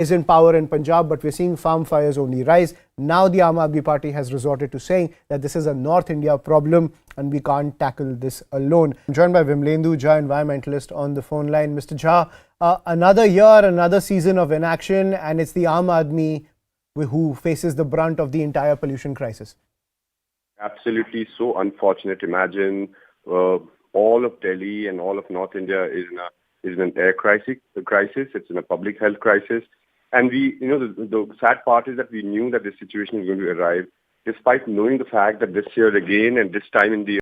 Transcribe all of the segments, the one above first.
is in power in Punjab, but we're seeing farm fires only rise. Now the Aam Aadmi Party has resorted to saying that this is a North India problem and we can't tackle this alone. I'm joined by Vimlendu Jha, environmentalist, on the phone line. Mr. Jha, another year, another season of inaction, and it's the Aam Aadmi who faces the brunt of the entire pollution crisis. Absolutely so unfortunate. Imagine all of Delhi and all of North India is in an air crisis. It's in a public health crisis. And the sad part is that we knew that this situation was going to arrive, despite knowing the fact that this year again and this time in the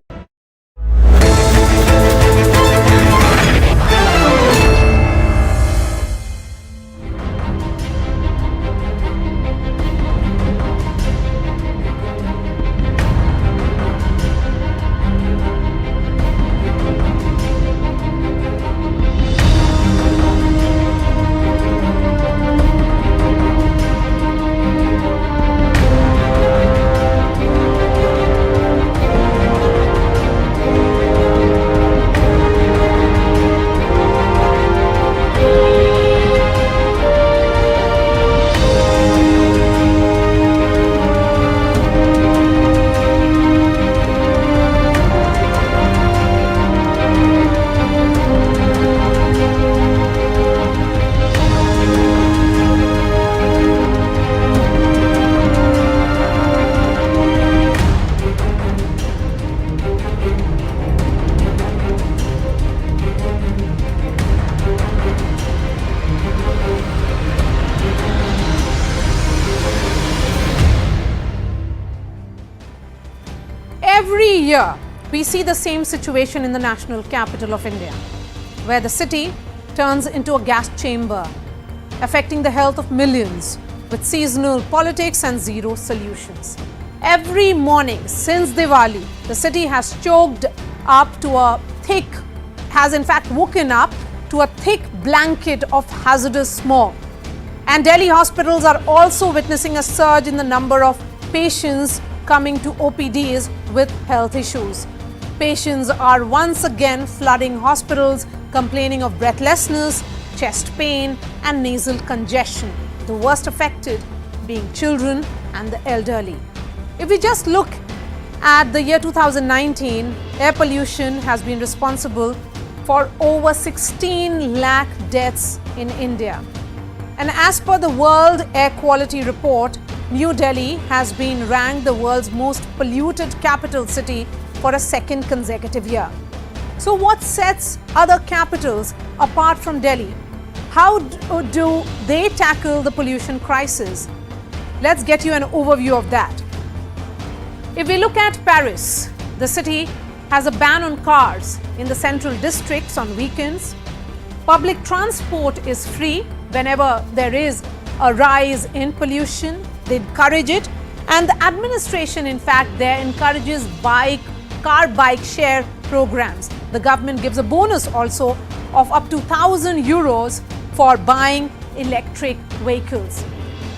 Every year, we see the same situation in the national capital of India, where the city turns into a gas chamber, affecting the health of millions with seasonal politics and zero solutions. Every morning since Diwali, the city has choked up to a thick, has in fact woken up to a thick blanket of hazardous smog. And Delhi hospitals are also witnessing a surge in the number of patients coming to OPDs with health issues. Patients are once again flooding hospitals, complaining of breathlessness, chest pain and nasal congestion, the worst affected being children and the elderly. If we just look at the year 2019, air pollution has been responsible for over 16 lakh deaths in India. And as per the World Air Quality Report, New Delhi has been ranked the world's most polluted capital city for a second consecutive year. So what sets other capitals apart from Delhi? How do they tackle the pollution crisis? Let's get you an overview of that. If we look at Paris, the city has a ban on cars in the central districts on weekends. Public transport is free whenever there is a rise in pollution. They encourage it, and the administration in fact there encourages car bike share programs. The government gives a bonus also of up to 1,000 euros for buying electric vehicles.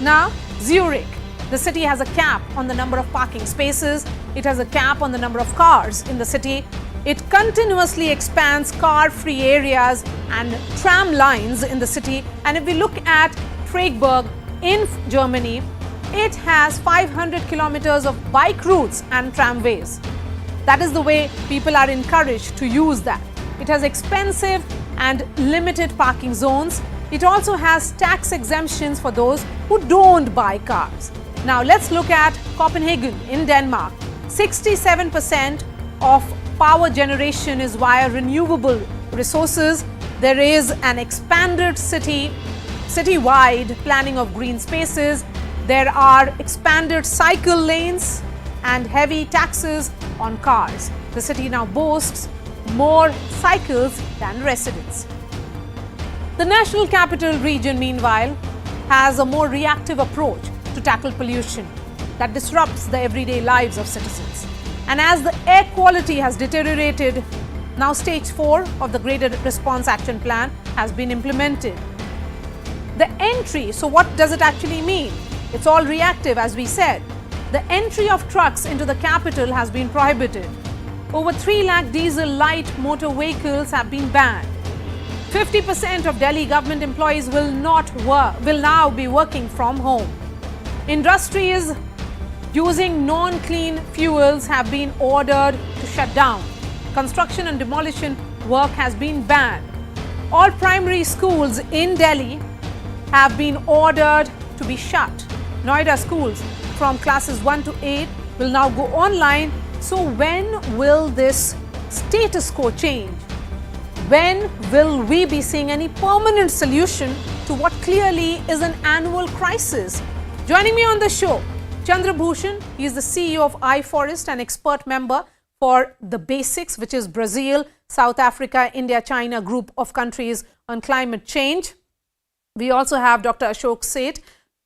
Now, Zurich, the city has a cap on the number of parking spaces. It has a cap on the number of cars in the city. It continuously expands car-free areas and tram lines in the city. And if we look at Freiburg in Germany, it has 500 kilometers of bike routes and tramways. That is the way people are encouraged to use that. It has expensive and limited parking zones. It also has tax exemptions for those who don't buy cars. Now let's look at Copenhagen in Denmark. 67% of power generation is via renewable resources. There is an expanded citywide planning of green spaces. There are expanded cycle lanes and heavy taxes on cars. The city now boasts more cycles than residents. The National Capital Region, meanwhile, has a more reactive approach to tackle pollution that disrupts the everyday lives of citizens. And as the air quality has deteriorated, now stage 4 of the Graded Response Action Plan has been implemented. The entry, so what does it actually mean? It's all reactive, as we said. The entry of trucks into the capital has been prohibited. Over 3 lakh diesel light motor vehicles have been banned. 50% of Delhi government employees will now be working from home. Industries using non-clean fuels have been ordered to shut down. Construction and demolition work has been banned. All primary schools in Delhi have been ordered to be shut. Noida schools from classes 1 to 8 will now go online. So when will this status quo change? When will we be seeing any permanent solution to what clearly is an annual crisis? Joining me on the show, Chandra Bhushan. He is the CEO of iForest, an expert member for the BASICS, which is Brazil, South Africa, India, China group of countries on climate change. We also have Dr. Ashok Seth,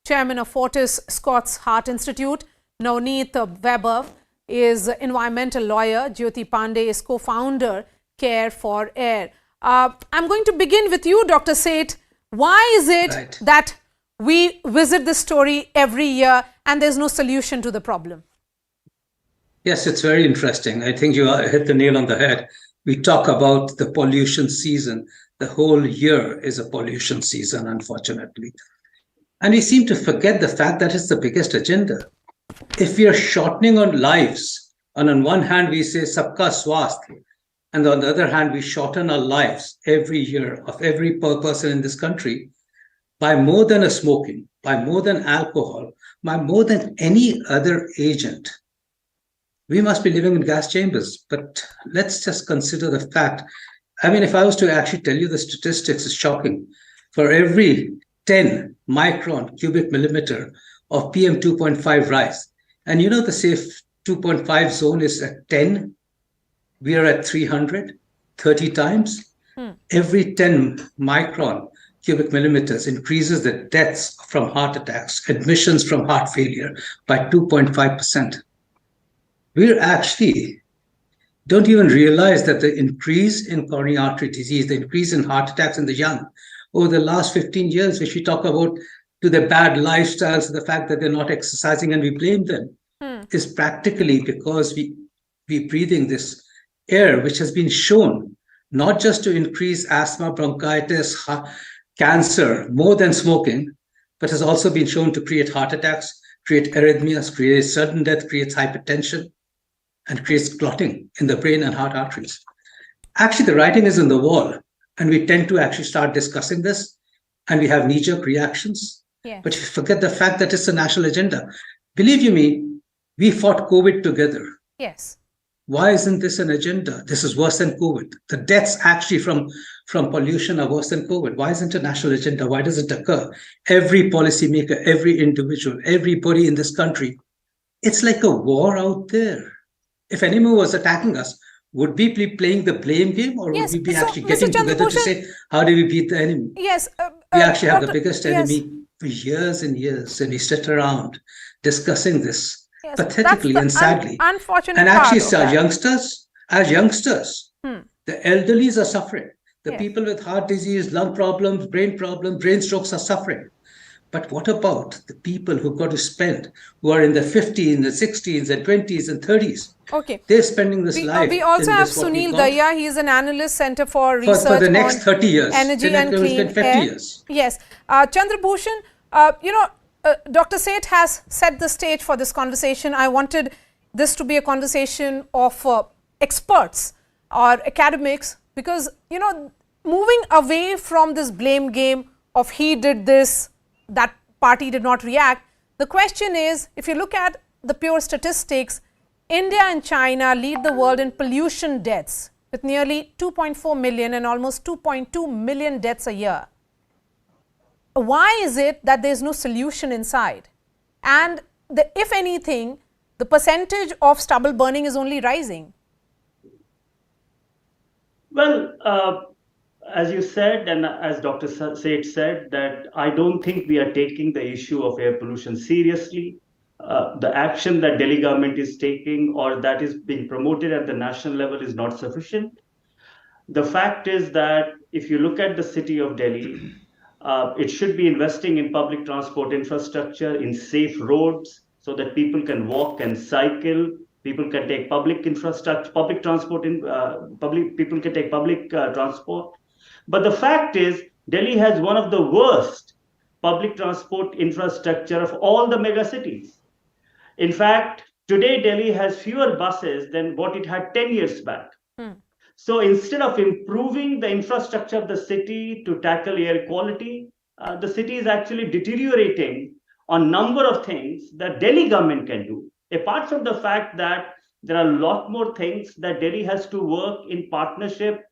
chairman of Fortis Scott's Heart Institute. Navneet Weber is environmental lawyer. Jyoti Pandey is co-founder, Care for Air. I'm going to begin with you, Dr. Seth. Why is it that we visit this story every year and there's no solution to the problem? Yes, it's very interesting. I think you hit the nail on the head. We talk about the pollution season. The whole year is a pollution season, unfortunately. And we seem to forget the fact that it's the biggest agenda. If we are shortening on lives, and on one hand we say sabka swasth, and on the other hand we shorten our lives every year of every person in this country by more than a smoking, by more than alcohol, by more than any other agent, we must be living in gas chambers. But let's just consider the fact. I mean, if I was to actually tell you the statistics, it's shocking. For every 10 micron cubic millimeter of PM 2.5 rise, and you know the safe 2.5 zone is at 10, we are at 300, 30 times. Every 10 micron cubic millimeters increases the deaths from heart attacks, admissions from heart failure by 2.5%. We actually don't even realize that the increase in coronary artery disease, the increase in heart attacks in the young over the last 15 years, which we talk about to their bad lifestyles, the fact that they're not exercising and we blame them, is practically because we're breathing this air, which has been shown not just to increase asthma, bronchitis, cancer more than smoking, but has also been shown to create heart attacks, create arrhythmias, create sudden death, creates hypertension, and creates clotting in the brain and heart arteries. Actually, the writing is on the wall, and we tend to actually start discussing this, and we have knee-jerk reactions. Yeah. But we forget the fact that it's a national agenda. Believe you me, we fought COVID together. Yes. Why isn't this an agenda? This is worse than COVID. The deaths actually from pollution are worse than COVID. Why isn't it a national agenda? Why does it occur? Every policymaker, every individual, everybody in this country, it's like a war out there. If anyone was attacking us, would we be playing the blame game, or would we be actually getting together to say, how do we beat the enemy? Yes. We actually have the biggest enemy for years and years, and we sit around discussing this. Yes, pathetically and sadly. Unfortunate and actually, part as youngsters, the elderlies are suffering. The people with heart disease, lung problems, brain strokes are suffering. But what about the people who've got to spend, who are in the 50s, and 60s, and 20s, and 30s? Okay. They're spending this life. We also have Sunil Daya. He is an analyst, Center for Research for the next 30 years. Energy and Clean 50 Air. Years. Yes. Chandra Bhushan, Dr. Seth has set the stage for this conversation. I wanted this to be a conversation of experts or academics, because, moving away from this blame game of he did this, that party did not react. The question is, if you look at the pure statistics, India and China lead the world in pollution deaths with nearly 2.4 million and almost 2.2 million deaths a year. Why is it that there is no solution inside? And if anything, the percentage of stubble burning is only rising. Well, as you said, and as Dr. Seth said, that I don't think we are taking the issue of air pollution seriously. The action that Delhi government is taking, or that is being promoted at the national level, is not sufficient. The fact is that if you look at the city of Delhi, it should be investing in public transport infrastructure, in safe roads, so that people can walk and cycle. People can take public infrastructure, public transport. People can take public transport. But the fact is, Delhi has one of the worst public transport infrastructure of all the mega cities. In fact, today Delhi has fewer buses than what it had 10 years back. So instead of improving the infrastructure of the city to tackle air quality, the city is actually deteriorating on number of things that Delhi government can do. Apart from the fact that there are a lot more things that Delhi has to work in partnership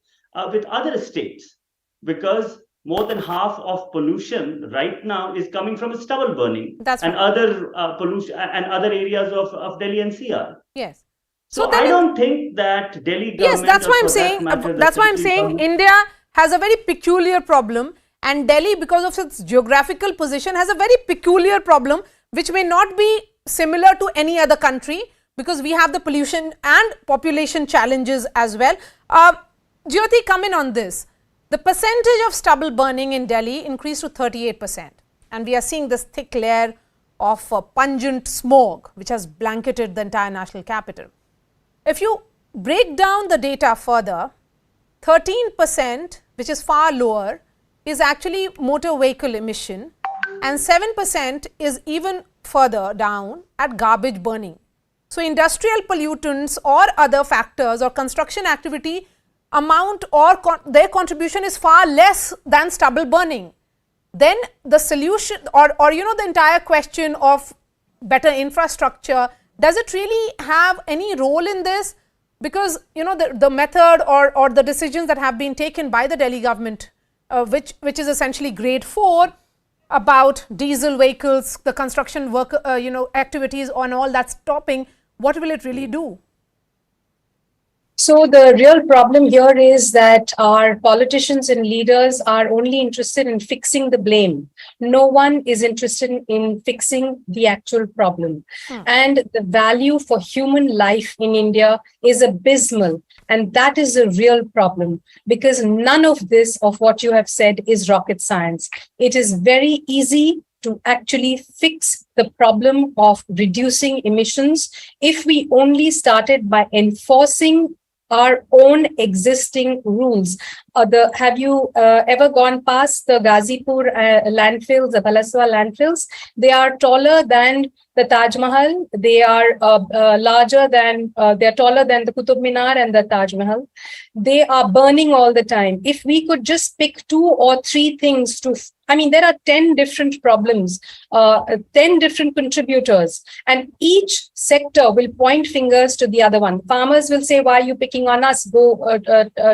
with other states, because more than half of pollution right now is coming from stubble burning and other pollution and other areas of Delhi NCR. Yes. So I don't think that Delhi government. Yes, that's why I'm saying. That's why I'm saying India has a very peculiar problem, and Delhi, because of its geographical position, has a very peculiar problem, which may not be similar to any other country, because we have the pollution and population challenges as well. Jyoti, come in on this. The percentage of stubble burning in Delhi increased to 38%, and we are seeing this thick layer of pungent smoke which has blanketed the entire national capital. If you break down the data further, 13%, which is far lower, is actually motor vehicle emission, and 7% is even further down at garbage burning. So industrial pollutants or other factors or construction activity amount or their contribution is far less than stubble burning. Then the solution or the entire question of better infrastructure, does it really have any role in this? Because the method or the decisions that have been taken by the Delhi government, which is essentially grade 4 about diesel vehicles, the construction work activities and all that stopping, what will it really do? So the real problem here is that our politicians and leaders are only interested in fixing the blame. No one is interested in fixing the actual problem. And the value for human life in India is abysmal. And that is a real problem, because none of this, of what you have said, is rocket science. It is very easy to actually fix the problem of reducing emissions if we only started by enforcing our own existing rules. Have you ever gone past the Ghazipur landfills, the Balaswa landfills? They are taller than the Taj Mahal. They are taller than the Qutub Minar and the Taj Mahal. They are burning all the time. If we could just pick 2 or 3 things there are 10 different problems, 10 different contributors, and each sector will point fingers to the other one. Farmers will say, why are you picking on us? Go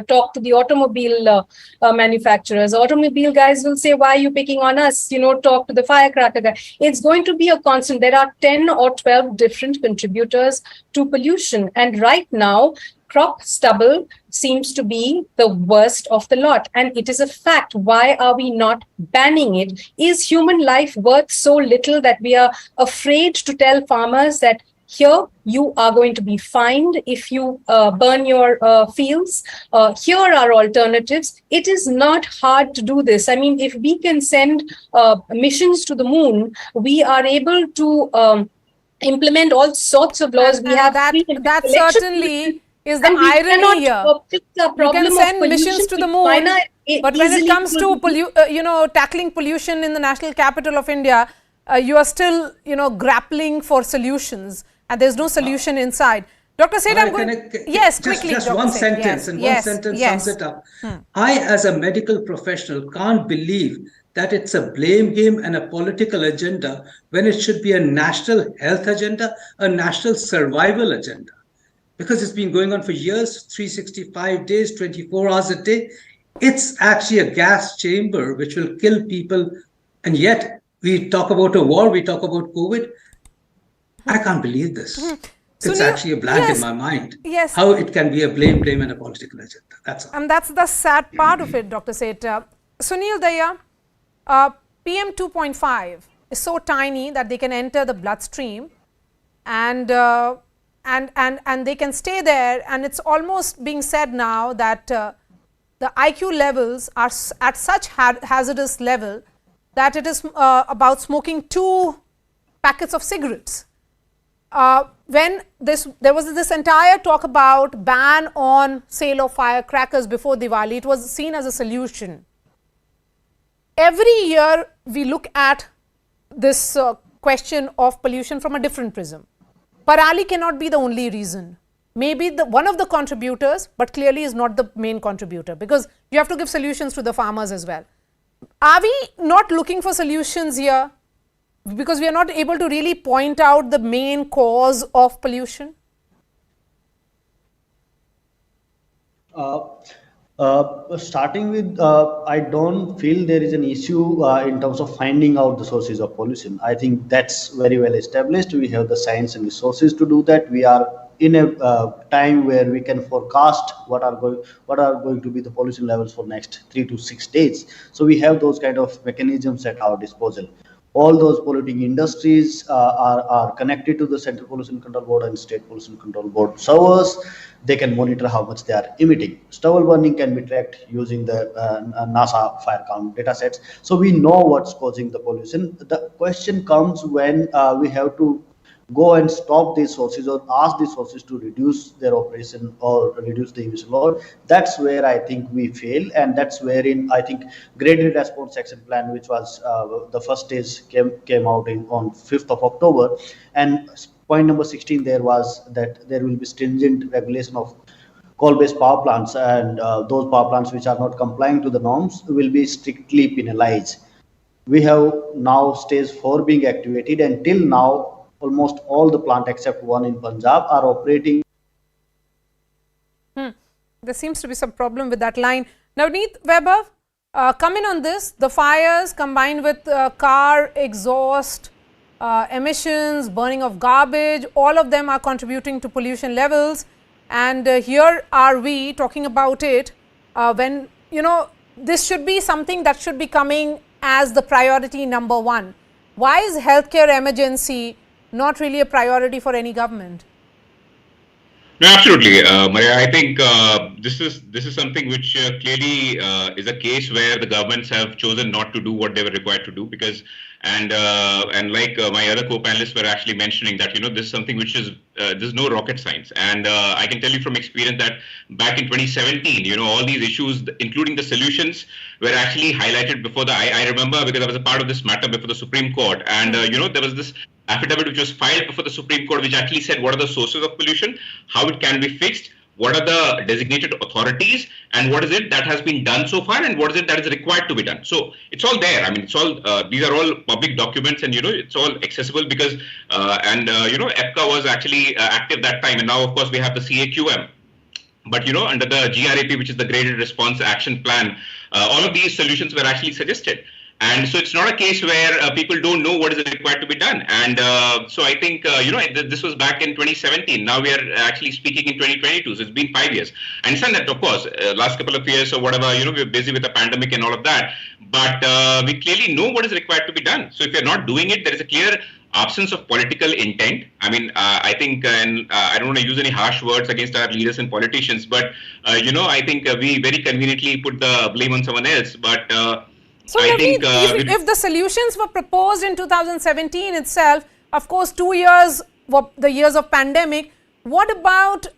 talk to the automobile manufacturers. Automobile guys will say, why are you picking on us? Talk to the firecracker guy. It's going to be a constant. There are 10 or 12 different contributors to pollution. And right now, crop stubble seems to be the worst of the lot. And it is a fact. Why are we not banning it? Is human life worth so little that we are afraid to tell farmers that here you are going to be fined if you burn your fields? Here are alternatives. It is not hard to do this. If we can send missions to the moon, we are able to implement all sorts of laws. We have that certainly is the irony here. You can send missions to the moon, but when it comes to tackling pollution in the national capital of India, you are still grappling for solutions, and there's no solution inside. Dr. Seth, I'm going. Yes, quickly. Just one sentence, one sentence sums it up. I, as a medical professional, can't believe that it's a blame game and a political agenda when it should be a national health agenda, a national survival agenda. Because it's been going on for years, 365 days, 24 hours a day. It's actually a gas chamber which will kill people. And yet we talk about a war, we talk about COVID. I can't believe this. It's actually a blank in my mind. Yes. How it can be a blame and a political agenda. That's all. And that's the sad part of it, Dr. Seth. Sunil Daya, PM 2.5 is so tiny that they can enter the bloodstream and they can stay there, and it's almost being said now that the IQ levels are at such hazardous level that it is about smoking 2 packets of cigarettes. when there was this entire talk about ban on sale of firecrackers before Diwali, it was seen as a solution. Every year we look at this question of pollution from a different prism. Parali cannot be the only reason. Maybe one of the contributors, but clearly is not the main contributor, because you have to give solutions to the farmers as well. Are we not looking for solutions here because we are not able to really point out the main cause of pollution? Starting with, I don't feel there is an issue in terms of finding out the sources of pollution. I think that's very well established. We have the science and resources to do that. We are in a time where we can forecast what are going to be the pollution levels for next 3 to 6 days. So we have those kind of mechanisms at our disposal. All those polluting industries are connected to the Central Pollution Control Board and State Pollution Control Board servers. They can monitor how much they are emitting. Stubble burning can be tracked using the NASA fire count data sets. So we know what's causing the pollution. The question comes when we have to go and stop these sources or ask these sources to reduce their operation or reduce the emission load. That's where I think we fail, and that's wherein I think graded response action plan, which was the first stage, came out on 5th of October, and point number 16 there was that there will be stringent regulation of coal-based power plants, and those power plants which are not complying to the norms will be strictly penalized. We have now stage 4 being activated, and till now almost all the plant except one in Punjab are operating. There seems to be some problem with that line. Navneet Vaibhav, come in on this. The fires combined with car exhaust emissions, burning of garbage, all of them are contributing to pollution levels. And here are we talking about it when, you know, this should be something that should be coming as the priority number 1. Why is healthcare emergency not really a priority for any government? No, absolutely, Maria. I think this is something which clearly is a case where the governments have chosen not to do what they were required to do, because and like my other co-panelists were actually mentioning that, you know, this is something which is there's no rocket science, and I can tell you from experience that back in 2017, you know, all these issues, including the solutions, were actually highlighted before the. I remember because I was a part of this matter before the Supreme Court, and you know, there was this affidavit which was filed before the Supreme Court, which actually said what are the sources of pollution, how it can be fixed, what are the designated authorities, and what is it that has been done so far, and what is it that is required to be done. So it's all there. I mean, it's all these are all public documents, and you know, it's all accessible because you know, EPCA was actually active that time, and now of course we have the CAQM. But you know, under the GRAP, which is the Graded Response Action Plan, all of these solutions were actually suggested. And so it's not a case where people don't know what is required to be done. And so I think, you know, this was back in 2017. Now we are actually speaking in 2022. So it's been 5 years. I understand that, of course, last couple of years or whatever, you know, we're busy with the pandemic and all of that. But we clearly know what is required to be done. So if you're not doing it, there is a clear absence of political intent. I mean, I think, and I don't want to use any harsh words against our leaders and politicians, but, you know, I think we very conveniently put the blame on someone else. But so I think, if the solutions were proposed in 2017 itself, of course, 2 years were the years of pandemic. What about,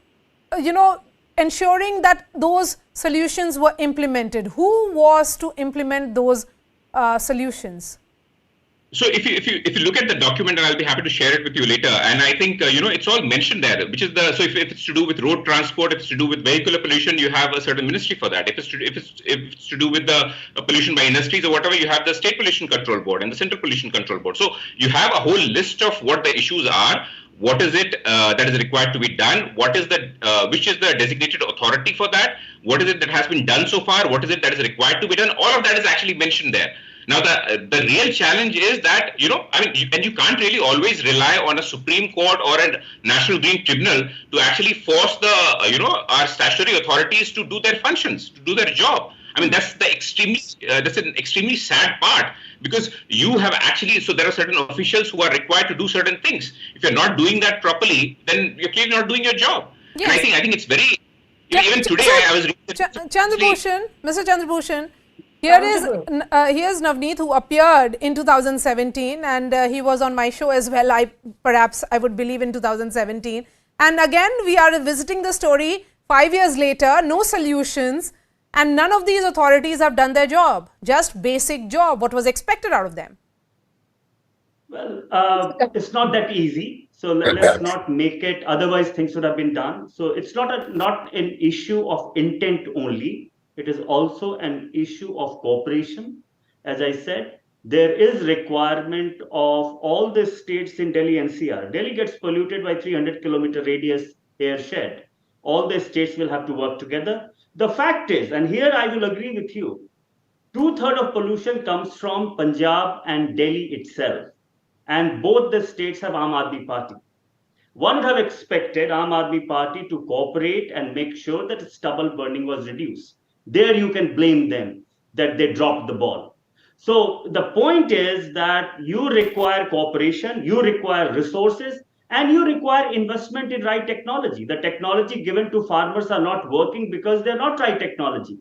you know, ensuring that those solutions were implemented? Who was to implement those solutions? So if you look at the document, and I'll be happy to share it with you later, and I think you know, it's all mentioned there, which is the, so if it's to do with road transport, if it's to do with vehicular pollution, you have a certain ministry for that. If it's to do with the pollution by industries or whatever, you have the State Pollution Control Board and the Central Pollution Control Board. So you have a whole list of what the issues are. What is it that is required to be done? What is the which is the designated authority for that? What is it that has been done so far? What is it that is required to be done? All of that is actually mentioned there. Now, the real challenge is that, you know, I mean, you can't really always rely on a Supreme Court or a National Green Tribunal to actually force the, you know, our statutory authorities to do their functions, to do their job. I mean, that's an extremely sad part, because you have actually, so there are certain officials who are required to do certain things. If you're not doing that properly, then you're clearly not doing your job. Yes. And I think it's very, even today, I was reading. Chandrabhushan, Mr. Chandrabhushan, Here's Navneet, who appeared in 2017, and he was on my show as well. Perhaps I would believe in 2017. And again, we are visiting the story 5 years later, no solutions, and none of these authorities have done their job, just basic job, what was expected out of them. Well, it's not that easy. So let's not make it, otherwise things would have been done. So it's not an issue of intent only. It is also an issue of cooperation. As I said, there is requirement of all the states in Delhi NCR. Delhi gets polluted by 300-kilometer radius airshed. All the states will have to work together. The fact is, and here I will agree with you, 2/3 of pollution comes from Punjab and Delhi itself. And both the states have Aam Aadmi Party. One would have expected Aam Aadmi Party to cooperate and make sure that stubble burning was reduced. There you can blame them that they dropped the ball. So the point is that you require cooperation, you require resources, and you require investment in right technology. The technology given to farmers are not working because they're not right technology.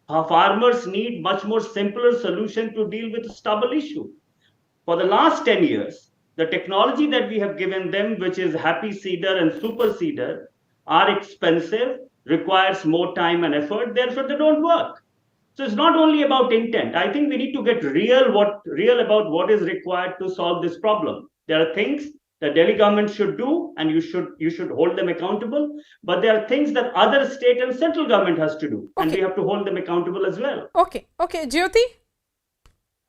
Farmers need much more simpler solution to deal with the stubble issue. For the last 10 years, the technology that we have given them, which is happy seeder and super seeder, are expensive, requires more time and effort, therefore they don't work. So it's not only about intent. I think we need to get real about what is required to solve this problem. There are things the Delhi government should do, and you should hold them accountable. But there are things that other state and central government has to do, and we have to hold them accountable as well. Okay, Jyoti.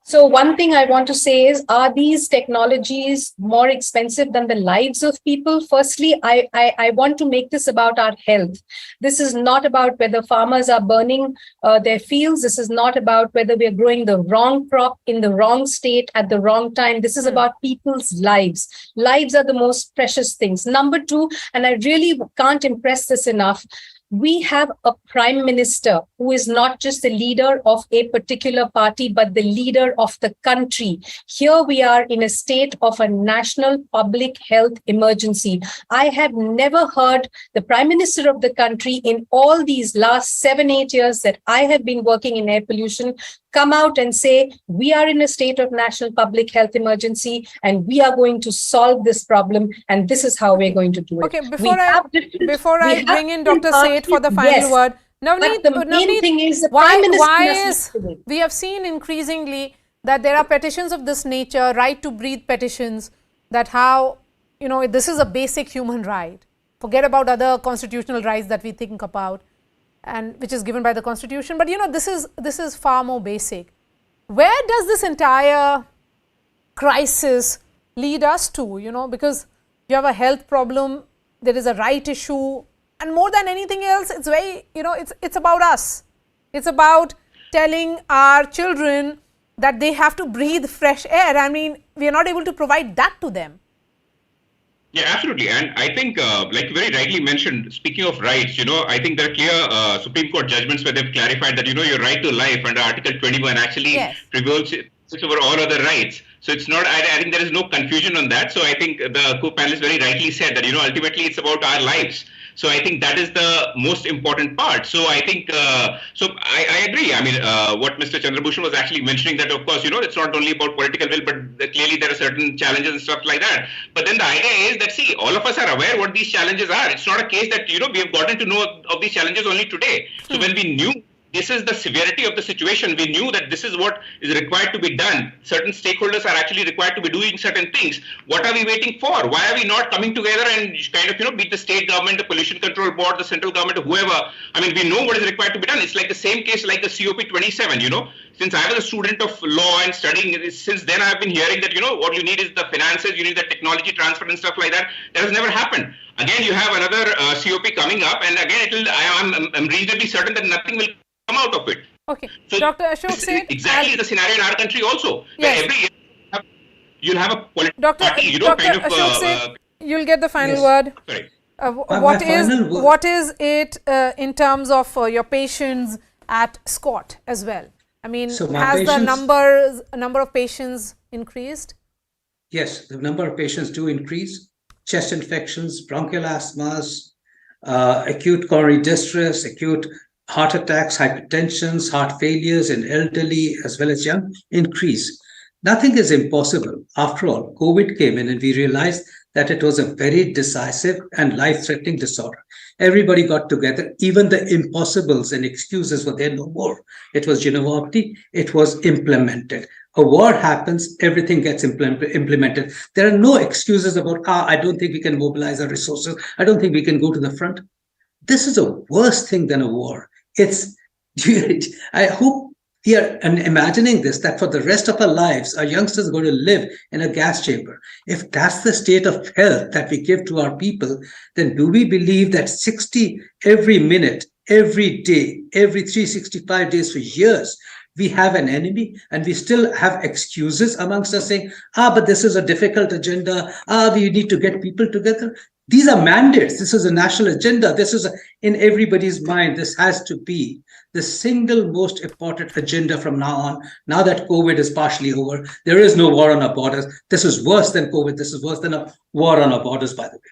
So one thing I want to say is, are these technologies more expensive than the lives of people? Firstly, I want to make this about our health. This is not about whether farmers are burning their fields. This is not about whether we are growing the wrong crop in the wrong state at the wrong time. This is about people's lives. Lives are the most precious things. Number two, and I really can't impress this enough, we have a prime minister who is not just the leader of a particular party, but the leader of the country. Here we are in a state of a national public health emergency. I have never heard the prime minister of the country in all these last 7-8 years that I have been working in air pollution come out and say, we are in a state of national public health emergency and we are going to solve this problem, and this is how we're going to do it. Okay, before I bring in Dr. Seth for the final word, Navneet, the main thing is the Prime Minister. We have seen increasingly that there are petitions of this nature, right to breathe petitions, that how, this is a basic human right. Forget about other constitutional rights that we think about, and which is given by the Constitution. But this is far more basic. Where does this entire crisis lead us to? Because you have a health problem, there is a right issue, and more than anything else, it's very, it's about us. It's about telling our children that they have to breathe fresh air. I mean, we are not able to provide that to them. Yeah, absolutely. And I think, like you very rightly mentioned, speaking of rights, I think there are clear Supreme Court judgments where they've clarified that, your right to life under Article 21 actually prevails over all other rights. So it's not, I think there is no confusion on that. So I think the co-panelists very rightly said that, ultimately it's about our lives. So I think that is the most important part. So I think, I agree. I mean, what Mr. Chandrabhushan was actually mentioning, that of course, it's not only about political will, but clearly there are certain challenges and stuff like that. But then the idea is that, see, all of us are aware what these challenges are. It's not a case that, we have gotten to know of these challenges only today. So when we knew this is the severity of the situation, we knew that this is what is required to be done. Certain stakeholders are actually required to be doing certain things. What are we waiting for? Why are we not coming together and kind of, be the state government, the pollution control board, the central government, whoever? I mean, we know what is required to be done. It's like the same case like the COP 27, Since I was a student of law and studying, since then I've been hearing that, what you need is the finances, you need the technology transfer and stuff like that. That has never happened. Again, you have another COP coming up, and again, I'm reasonably certain that nothing will come out of it. Okay. So Dr. Ashok Seth, exactly the scenario in our country also. Yes. Every year you'll have a political Dr. party, Dr. Ashok Seth, you'll get the final word. Sorry. What is it in terms of your patients at Scott as well? I mean, So has the number of patients increased? Yes, the number of patients do increase. Chest infections, bronchial asthmas, acute coronary distress, acute heart attacks, hypertensions, heart failures in elderly as well as young increase. Nothing is impossible. After all, COVID came in and we realized that it was a very decisive and life-threatening disorder. Everybody got together, even the impossibles and excuses were there no more. It was Genova, it was implemented. A war happens, everything gets implemented. There are no excuses about, I don't think we can mobilize our resources. I don't think we can go to the front. This is a worse thing than a war. I hope we are imagining this, that for the rest of our lives, our youngsters are going to live in a gas chamber. If that's the state of health that we give to our people, then do we believe that 60 every minute, every day, every 365 days for years, we have an enemy and we still have excuses amongst us saying, but this is a difficult agenda. We need to get people together. These are mandates. This is a national agenda. This is in everybody's mind. This has to be the single most important agenda from now on. Now that COVID is partially over, there is no war on our borders. This is worse than COVID. This is worse than a war on our borders, by the way.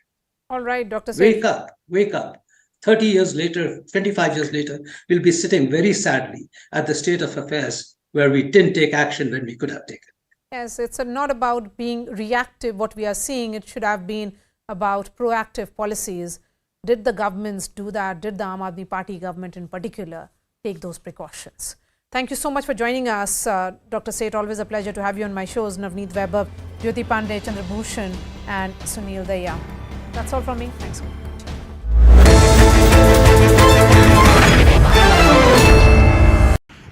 All right, Dr. Wake up, wake up. 30 years later, 25 years later, we'll be sitting very sadly at the state of affairs where we didn't take action when we could have taken. Yes, it's not about being reactive, what we are seeing. It should have been about proactive policies. Did the governments do that? Did the Aam Aadmi Party government in particular take those precautions? Thank you so much for joining us, Dr. Seth. Always a pleasure to have you on my shows. Navneet Weber, Jyoti Pandey, Chandrabhushan and Sunil Daya. That's all from me. Thanks.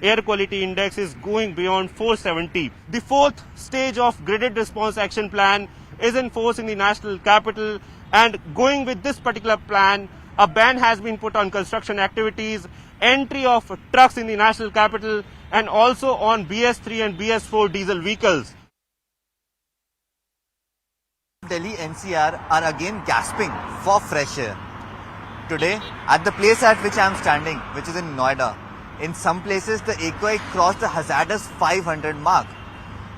Air quality index is going beyond 470. The fourth stage of graded response action plan is in force in the national capital, and going with this particular plan, a ban has been put on construction activities, entry of trucks in the national capital, and also on BS3 and BS4 diesel vehicles. Delhi NCR are again gasping for fresh air. Today, at the place at which I am standing, which is in Noida, in some places the AQI crossed the hazardous 500 mark.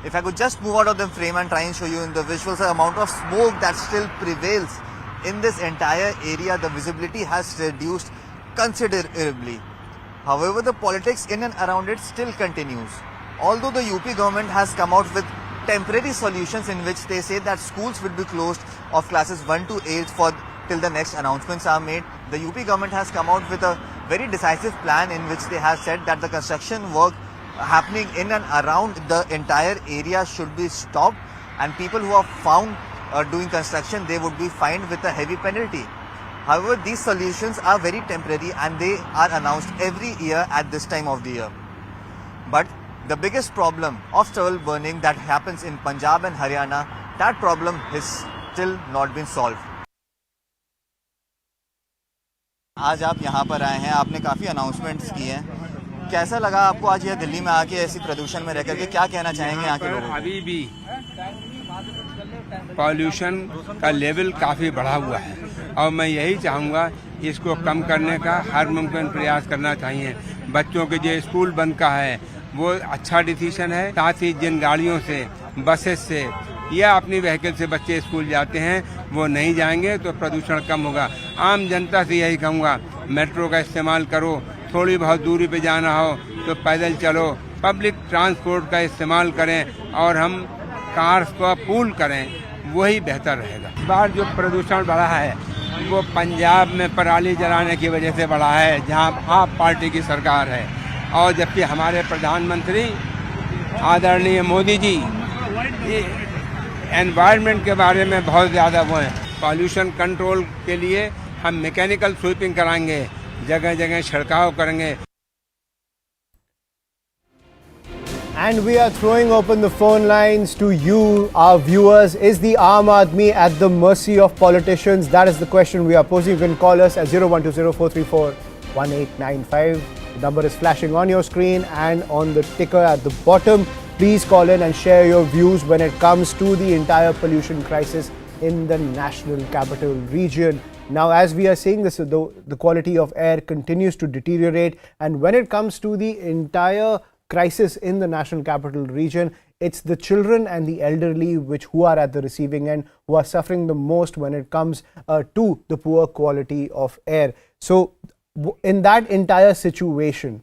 If I could just move out of the frame and try and show you in the visuals the amount of smoke that still prevails in this entire area, the visibility has reduced considerably. However, the politics in and around it still continues. Although the UP government has come out with temporary solutions in which they say that schools will be closed of classes 1 to 8 till the next announcements are made, the UP government has come out with a very decisive plan in which they have said that the construction work happening in and around the entire area should be stopped, and people who are found doing construction, they would be fined with a heavy penalty. However, these solutions are very temporary and they are announced every year at this time of the year. But the biggest problem of stubble burning that happens in Punjab and Haryana, that problem has still not been solved. आज आप यहाँ पर आए हैं, आपने काफ़ी announcements किए हैं. कैसा लगा आपको आज ये दिल्ली में आके ऐसी प्रदूषण में रहकर के, क्या कहना चाहेंगे यहाँ के लोगों को? अभी भी पॉल्यूशन का लेवल काफ़ी बढ़ा हुआ है और मैं यही चाहूँगा इसको कम करने का हर मुमकिन प्रयास करना चाहिए. बच्चों के जो स्कूल बंद का है वो अच्छा डिसीजन है. साथ ही जिन गाड़ियों से, बसेस से या अपनी व्हीकल से बच्चे स्कूल जाते हैं वो नहीं जाएंगे तो प्रदूषण कम होगा. आम जनता से यही कहूँगा, मेट्रो का इस्तेमाल करो, थोड़ी बहुत दूरी पे जाना हो तो पैदल चलो, पब्लिक ट्रांसपोर्ट का इस्तेमाल करें और हम कार्स को पूल करें, वही बेहतर रहेगा. इस बार जो प्रदूषण बढ़ा है वो पंजाब में पराली जलाने की वजह से बढ़ा है, जहाँ आप पार्टी की सरकार है, और जबकि हमारे प्रधानमंत्री आदरणीय मोदी जी एनवायरनमेंट के बारे में बहुत ज़्यादा वो हैं. पॉल्यूशन कंट्रोल के लिए हम मैकेनिकल स्वीपिंग कराएंगे, जगह जगह छिड़काव करेंगे. And we are throwing open the phone lines to you, our viewers. Is the Aam Aadmi at the mercy of politicians? That is the question we are posing. You can call us at 01204341895. The number is flashing on your screen and on the ticker at the bottom. Please call in and share your views when it comes to the entire pollution crisis in the national capital region. Now, as we are seeing, the quality of air continues to deteriorate, and when it comes to the entire crisis in the national capital region, it's the children and the elderly who are at the receiving end, who are suffering the most when it comes to the poor quality of air. So in that entire situation,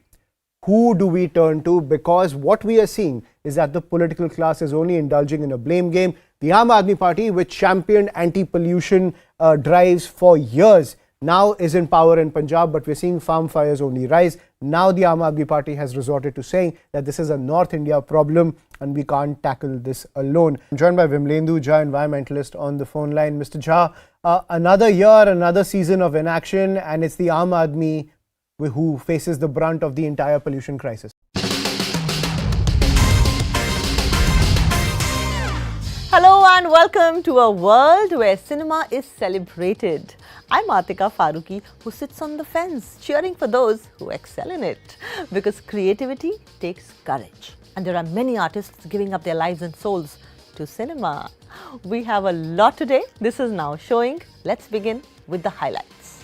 who do we turn to? Because what we are seeing is that the political class is only indulging in a blame game. The Aam Aadmi Party, which championed anti-pollution drives for years, now is in power in Punjab, but we're seeing farm fires only rise. Now the Aam Aadmi Party has resorted to saying that this is a North India problem and we can't tackle this alone. I'm joined by Millie, environmentalist, on the phone line. Mr. Jha, another year, another season of inaction, and it's the Aam Aadmi who faces the brunt of the entire pollution crisis. Hello and welcome to a world where cinema is celebrated. I'm Atika Faruqi, who sits on the fence cheering for those who excel in it. Because creativity takes courage, and there are many artists giving up their lives and souls to cinema. We have a lot today. This is now showing. Let's begin with the highlights.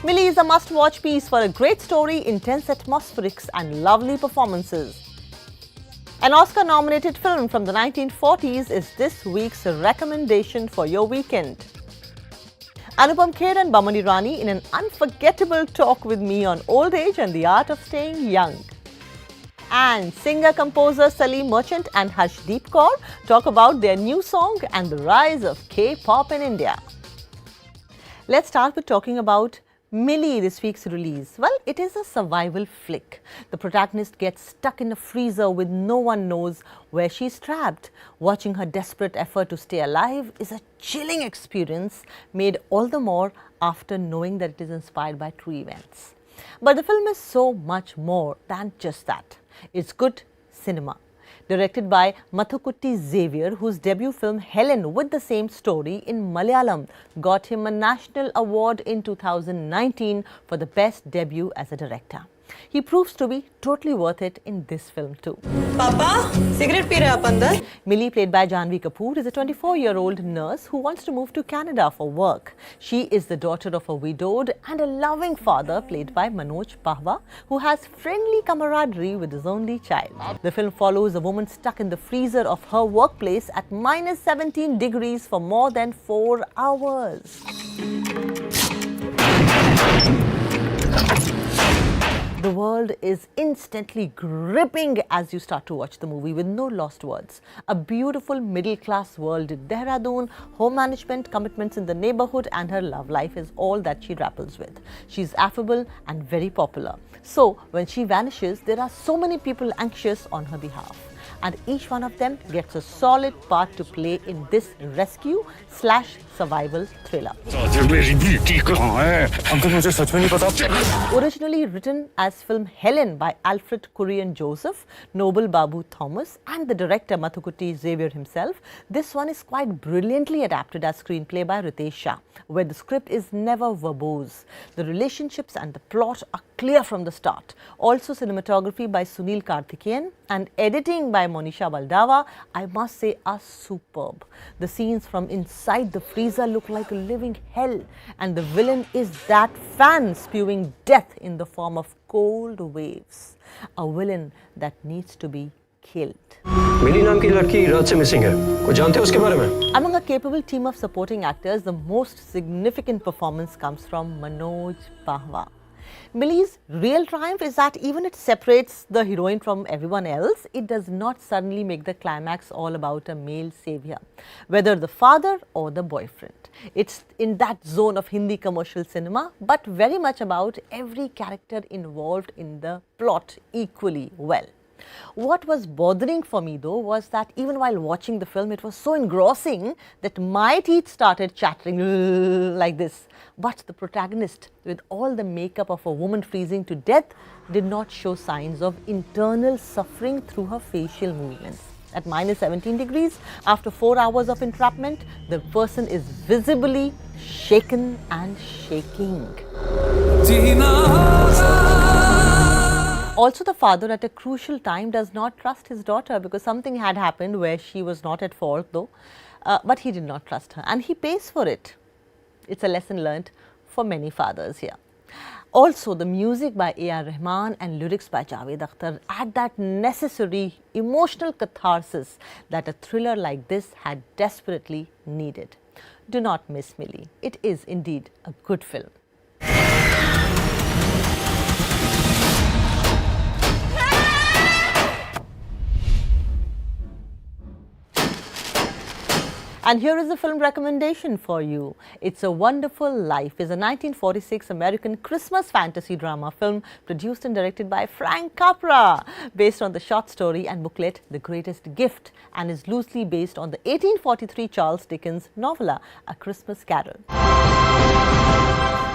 Millie is a must-watch piece for a great story, intense atmospherics and lovely performances. An Oscar-nominated film from the 1940s is this week's recommendation for your weekend. Anupam Kher and Bamani Rani in an unforgettable talk with me on old age and the art of staying young. And singer-composer Salim Merchant and Harshdeep Kaur talk about their new song and the rise of K-pop in India. Let's start with talking about Millie, this week's release. Well, it is a survival flick. The protagonist gets stuck in a freezer with no one knows where she's trapped. Watching her desperate effort to stay alive is a chilling experience, made all the more after knowing that it is inspired by true events. But the film is so much more than just that. It's good cinema. Directed by Mathukutty Xavier, whose debut film Helen with the same story in Malayalam got him a national award in 2019 for the best debut as a director. He proves to be totally worth it in this film too. Papa, cigarette pee raha aap andar? Millie, played by Janhvi Kapoor, is a 24-year-old nurse who wants to move to Canada for work. She is the daughter of a widowed and a loving father, played by Manoj Pahwa, who has friendly camaraderie with his only child. The film follows a woman stuck in the freezer of her workplace at -17 degrees for more than 4 hours. The world is instantly gripping as you start to watch the movie with no lost words. A beautiful middle-class world in Dehradun, home management, commitments in the neighborhood, and her love life is all that she grapples with. She's affable and very popular. So when she vanishes, there are so many people anxious on her behalf. And each one of them gets a solid part to play in this rescue/survival thriller. Originally written as film Helen by Alfred Kurian Joseph, Noble Babu Thomas, and the director Mathukutty Xavier himself, this one is quite brilliantly adapted as screenplay by Ritesh Shah, where the script is never verbose. The relationships and the plot are clear from the start. Also cinematography by Sunil Karthikeyan and editing by Monisha Baldava, I must say, are superb. The scenes from inside the freezer look like a living hell, and the villain is that fan spewing death in the form of cold waves. A villain that needs to be killed. Millie नाम की लड़की रात से missing है। कोई जानते हैं उसके बारे में? Among a capable team of supporting actors, the most significant performance comes from Manoj Pahwa. Millie's real triumph is that even it separates the heroine from everyone else, it does not suddenly make the climax all about a male savior, whether the father or the boyfriend. It's in that zone of Hindi commercial cinema, but very much about every character involved in the plot equally well. What was bothering for me though was that even while watching the film, it was so engrossing that my teeth started chattering like this. But the protagonist, with all the makeup of a woman freezing to death, did not show signs of internal suffering through her facial movements. At -17 degrees, after 4 hours of entrapment, the person is visibly shaken and shaking. Also, the father at a crucial time does not trust his daughter because something had happened where she was not at fault though, but he did not trust her and he pays for it. It's a lesson learned for many fathers here. Also, the music by A.R. Rahman and lyrics by Javed Akhtar add that necessary emotional catharsis that a thriller like this had desperately needed. Do not miss Millie. It is indeed a good film. And here is a film recommendation for you. It's a Wonderful Life is a 1946 American Christmas fantasy drama film produced and directed by Frank Capra, based on the short story and booklet The Greatest Gift, and is loosely based on the 1843 Charles Dickens novella A Christmas Carol.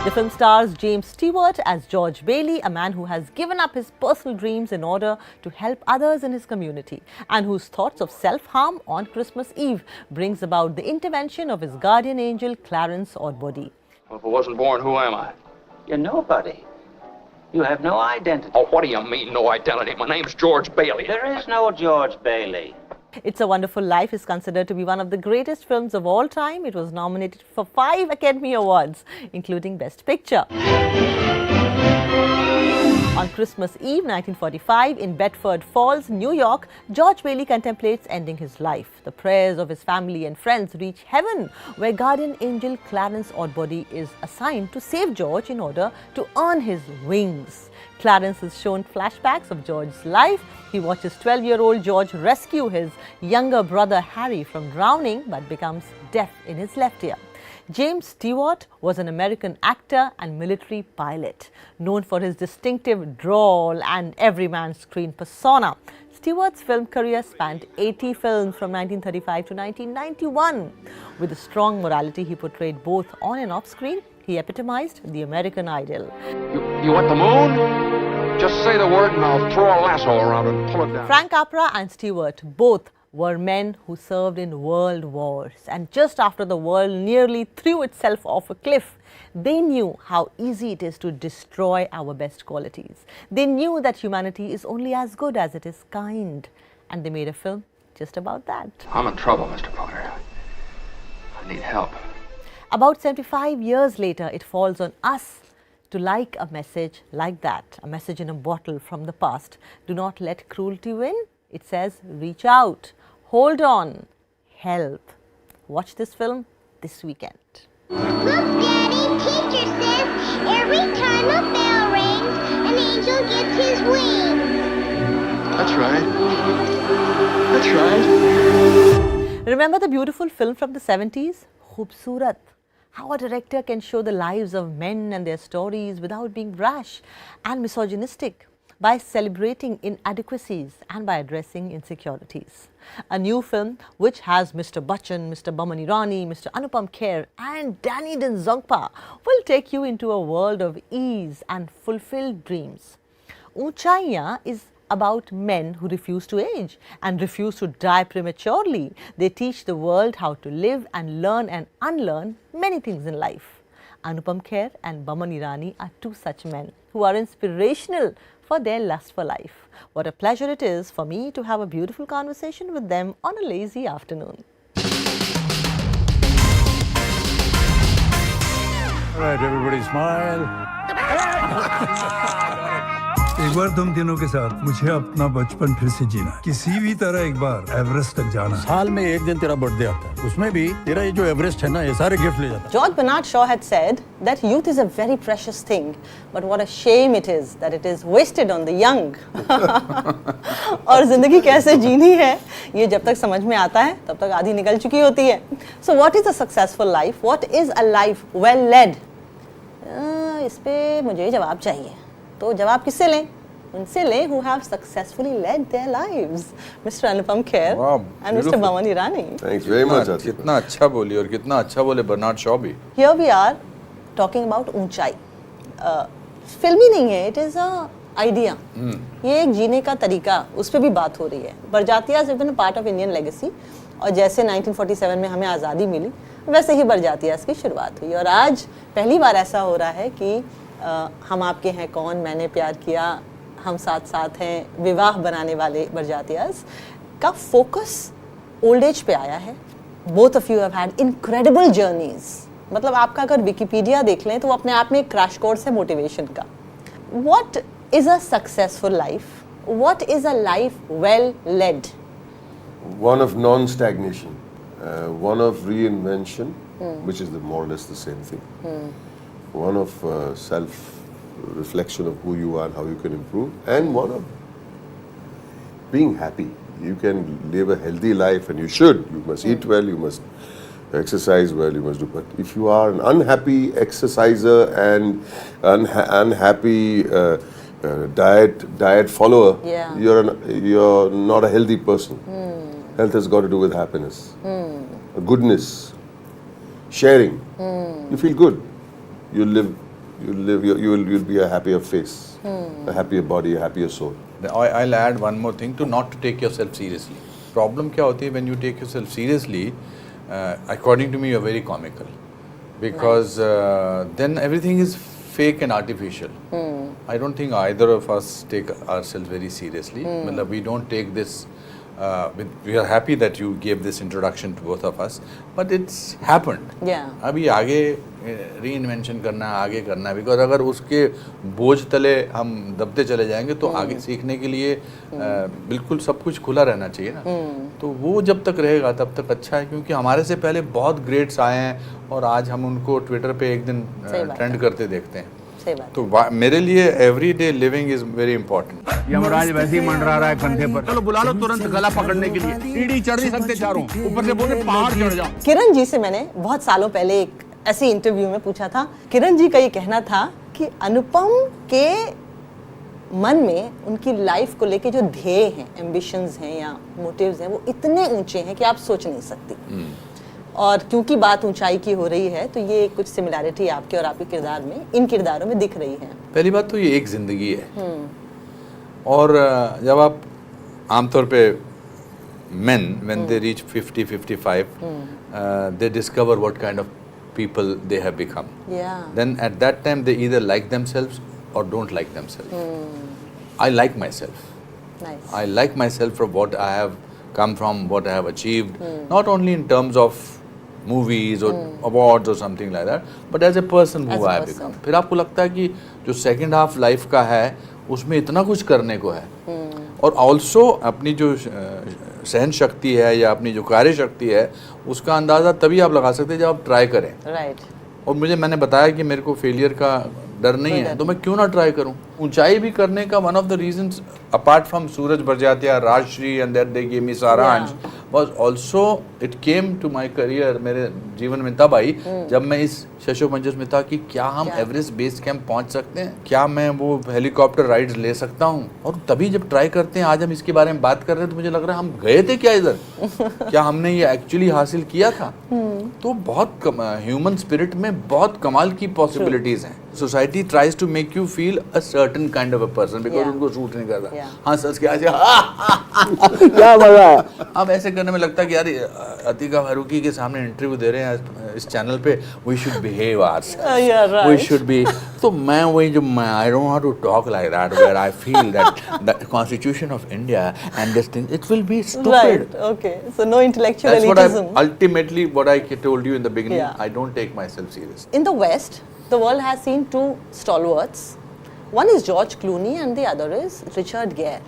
The film stars James Stewart as George Bailey, a man who has given up his personal dreams in order to help others in his community, and whose thoughts of self-harm on Christmas Eve brings about the intervention of his guardian angel, Clarence Oddbody. Well, if I wasn't born, who am I? You're nobody. You have no identity. Oh, what do you mean, no identity? My name's George Bailey. There is no George Bailey. It's a Wonderful Life is considered to be one of the greatest films of all time. It was nominated for 5 Academy Awards, including Best Picture. On Christmas Eve 1945 in Bedford Falls, New York, George Bailey contemplates ending his life. The prayers of his family and friends reach heaven, where guardian angel Clarence Oddbody is assigned to save George in order to earn his wings. Clarence is shown flashbacks of George's life. He watches 12-year-old George rescue his younger brother Harry from drowning but becomes deaf in his left ear. James Stewart was an American actor and military pilot, known for his distinctive drawl and everyman screen persona. Stewart's film career spanned 80 films from 1935 to 1991. With a strong morality he portrayed both on and off screen, he epitomized the American ideal. You want the moon? Just say the word and I'll throw a lasso around it and pull it down. Frank Capra and Stewart both were men who served in world wars, and just after the world nearly threw itself off a cliff, they knew how easy it is to destroy our best qualities. They knew that humanity is only as good as it is kind, and they made a film just about that. I'm in trouble, Mr. Potter. I need help. About 75 years later, it falls on us to like a message like that, a message in a bottle from the past. Do not let cruelty win. It says, reach out, hold on, help. Watch this film this weekend. Look, Daddy, teacher says every time a bell rings, an angel gets his wings. That's right. That's right. Remember the beautiful film from the 70s, Khoobsurat? How a director can show the lives of men and their stories without being rash and misogynistic, by celebrating inadequacies and by addressing insecurities. A new film which has Mr. Bachchan, Mr. Boman Irani, Mr. Anupam Kher and Danny Denzongpa will take you into a world of ease and fulfilled dreams. Unchaiya is about men who refuse to age and refuse to die prematurely. They teach the world how to live and learn and unlearn many things in life. Anupam Kher and Boman Irani are two such men who are inspirational for their lust for life. What a pleasure it is for me to have a beautiful conversation with them on a lazy afternoon. All right, everybody smile. एक बार तुम तीनों के साथ मुझे अपना बचपन फिर से जीना, किसी भी तरह एक बार एवरेस्ट तक जाना। साल में एक दिन तेरा बर्थडे आता है, उसमें भी तेरा ये जो एवरेस्ट है ना, ये सारे गिफ्ट ले जाता है। George Bernard Shaw had said that youth is a very precious thing, but what a shame it is that it is wasted on the young. और जिंदगी कैसे जीनी है, ये जब तक समझ में आता है, तब तक आधी निकल चुकी होती है. So what is a successful life? What is a life well led? इस पे मुझे जवाब चाहिए. तो जवाब किससे लें? उनसे लें who have successfully led their lives. Mr. Anupam Kher and Mr. Boman Irani. Thanks very much. कितना अच्छा बोली और कितना अच्छा बोले बर्नार्ड शॉ भी. Here we are talking about ऊंचाई. फिल्मी नहीं है, it is a idea. ये एक जीने का तरीका, उस पर भी बात हो रही है. बरजातियाज़ have been a part of Indian legacy. और जैसे 1947 में हमें आज़ादी मिली, वैसे ही बरजातियाज़ की शुरुआत हुई. और आज पहली बार ऐसा हो रहा है कि हम आपके हैं कौन, मैंने प्यार किया, हम साथ साथ हैं, विवाह बनाने वाले बरजातियाज़ का फोकस ओल्ड एज पे आया है. Both of you have had incredible journeys. मतलब आपका अगर विकिपीडिया देख लें तो वो अपने आप में एक क्रैश कोर्स है मोटिवेशन का. What is a successful life? What is a life well laid? One of non-stagnation, one of reinvention, which is more or less the same thing. One of self-reflection of who you are and how you can improve, and one of being happy. you can live a healthy life, and you should. You must eat well, you must exercise well, you must do. But if you are an unhappy exerciser and unhappy diet follower, you're not a healthy person. Health has got to do with happiness, goodness, sharing. You feel good. You'll be a happier face, a happier body, a happier soul. I'll add one more thing, to not to take yourself seriously. Problem क्या होती है when you take yourself seriously, according to me, you're very comical, because then everything is fake and artificial. I don't think either of us take ourselves very seriously. We don't take this. We are happy that you gave this introduction to both of us, but it's happened. Yeah. अभी आगे reinvention करना है, आगे करना है, because अगर उसके बोझ तले हम दबते चले जाएंगे तो आगे सीखने के लिए बिल्कुल सब कुछ खुला रहना चाहिए ना. तो वो जब तक रहेगा तब तक अच्छा है, क्योंकि हमारे से पहले बहुत ग्रेट्स आए हैं और आज हम उनको ट्विटर पे एक दिन ट्रेंड करते देखते हैं. तो मेरे लिए everyday living is very important. Yamraj वैसे ही मंडरा रहा है कंधे पर. चलो बुला लो तुरंत गला पकड़ने के लिए. सीढ़ी चढ़ नहीं सकते चारों, ऊपर से बोले पहाड़ चढ़ जाओ. किरण जी से मैंने बहुत सालों पहले एक ऐसे इंटरव्यू में पूछा था. किरण जी का ये कहना था कि अनुपम के मन में उनकी लाइफ को लेके जो ध्येय हैं, एम्बिशंस हैं या मोटिव्स हैं, वो इतने ऊंचे हैं कि आप सोच नहीं सकती. और क्योंकि बात ऊंचाई की हो रही है तो ये कुछ सिमिलैरिटी आपके और आपके किरदार में, इन किरदारों में दिख रही है. पहली बात तो ये एक जिंदगी है, और जब आप आमतौर पे men when they reach 50-55 they discover what kind of people they have become. Then at that time they either like themselves or don't like themselves. I like myself. I like myself for what I have come from, what I have achieved, not only in terms of movies or awards or something like that, but as a person who I have become. फिर आपको लगता है कि जो second half life का है उसमें इतना कुछ करने को है, और also अपनी जो सहन शक्ति है या अपनी जो कार्य शक्ति है उसका अंदाज़ा तभी आप लगा सकते हैं जब आप ट्राई करें. और मैंने बताया कि मेरे को फेलियर का डर नहीं है, तो मैं क्यों ना ट्राई करूं. ऊंचाई भी करने का one of the reasons apart from Sooraj Barjatya, Rajshri and that they give me Saaransh was also it came to my career. मेरे जीवन में तब आई जब मैं इस शशोपंजस में था कि क्या हम एवरेस्ट बेस कैंप पहुंच सकते हैं, क्या मैं वो हेलीकॉप्टर राइड्स ले सकता हूं. और तभी जब ट्राई करते हैं, आज हम इसके बारे में बात कर रहे हैं तो मुझे लग रहा है हम गए थे क्या इधर, क्या हमने ये एक्चुअली हासिल किया था. तो बहुत ह्यूमन स्पिरिट में बहुत कमाल की पॉसिबिलिटीज हैं. Society tries to make you feel a certain kind of a person because उनको सूट नहीं करता. हाँ सच के ऐसे क्या मजा है. अब ऐसे करने में लगता है कि यार अतिका फारूकी के सामने इंटरव्यू दे रहे हैं इस चैनल पे, we should behave ourselves, we should be. तो मैं वही जो I don't want to talk like that where I feel that the constitution of India and this thing it will be stupid. Okay, so no intellectual elitism. Ultimately what I told you in the beginning, I don't take myself seriously. In the West, the world has seen two stalwarts. One is George Clooney and the other is Richard Gere.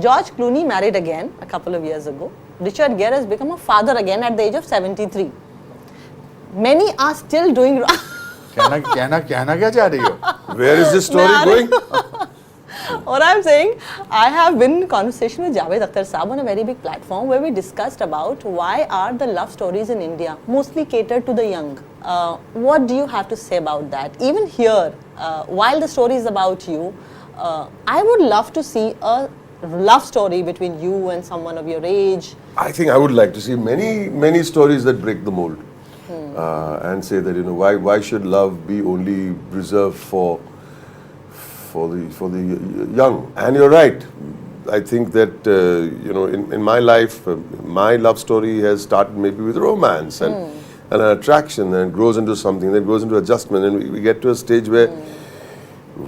George Clooney married again a couple of years ago. Richard Gere has become a father again at the age of 73. Many are still doing कहना क्या चाह रही हो? Where is this story going? What I'm saying, I have been in conversation with Javed Akhtar Saab on a very big platform where we discussed about why are the love stories in India mostly catered to the young. What do you have to say about that? Even here, while the story is about you, I would love to see a love story between you and someone of your age. I think I would like to see many stories that break the mold and say that, you know, why should love be only reserved for the young. And you're right. I think that you know, in my life, my love story has started maybe with romance and an attraction, and grows into something, then goes into adjustment, and we get to a stage where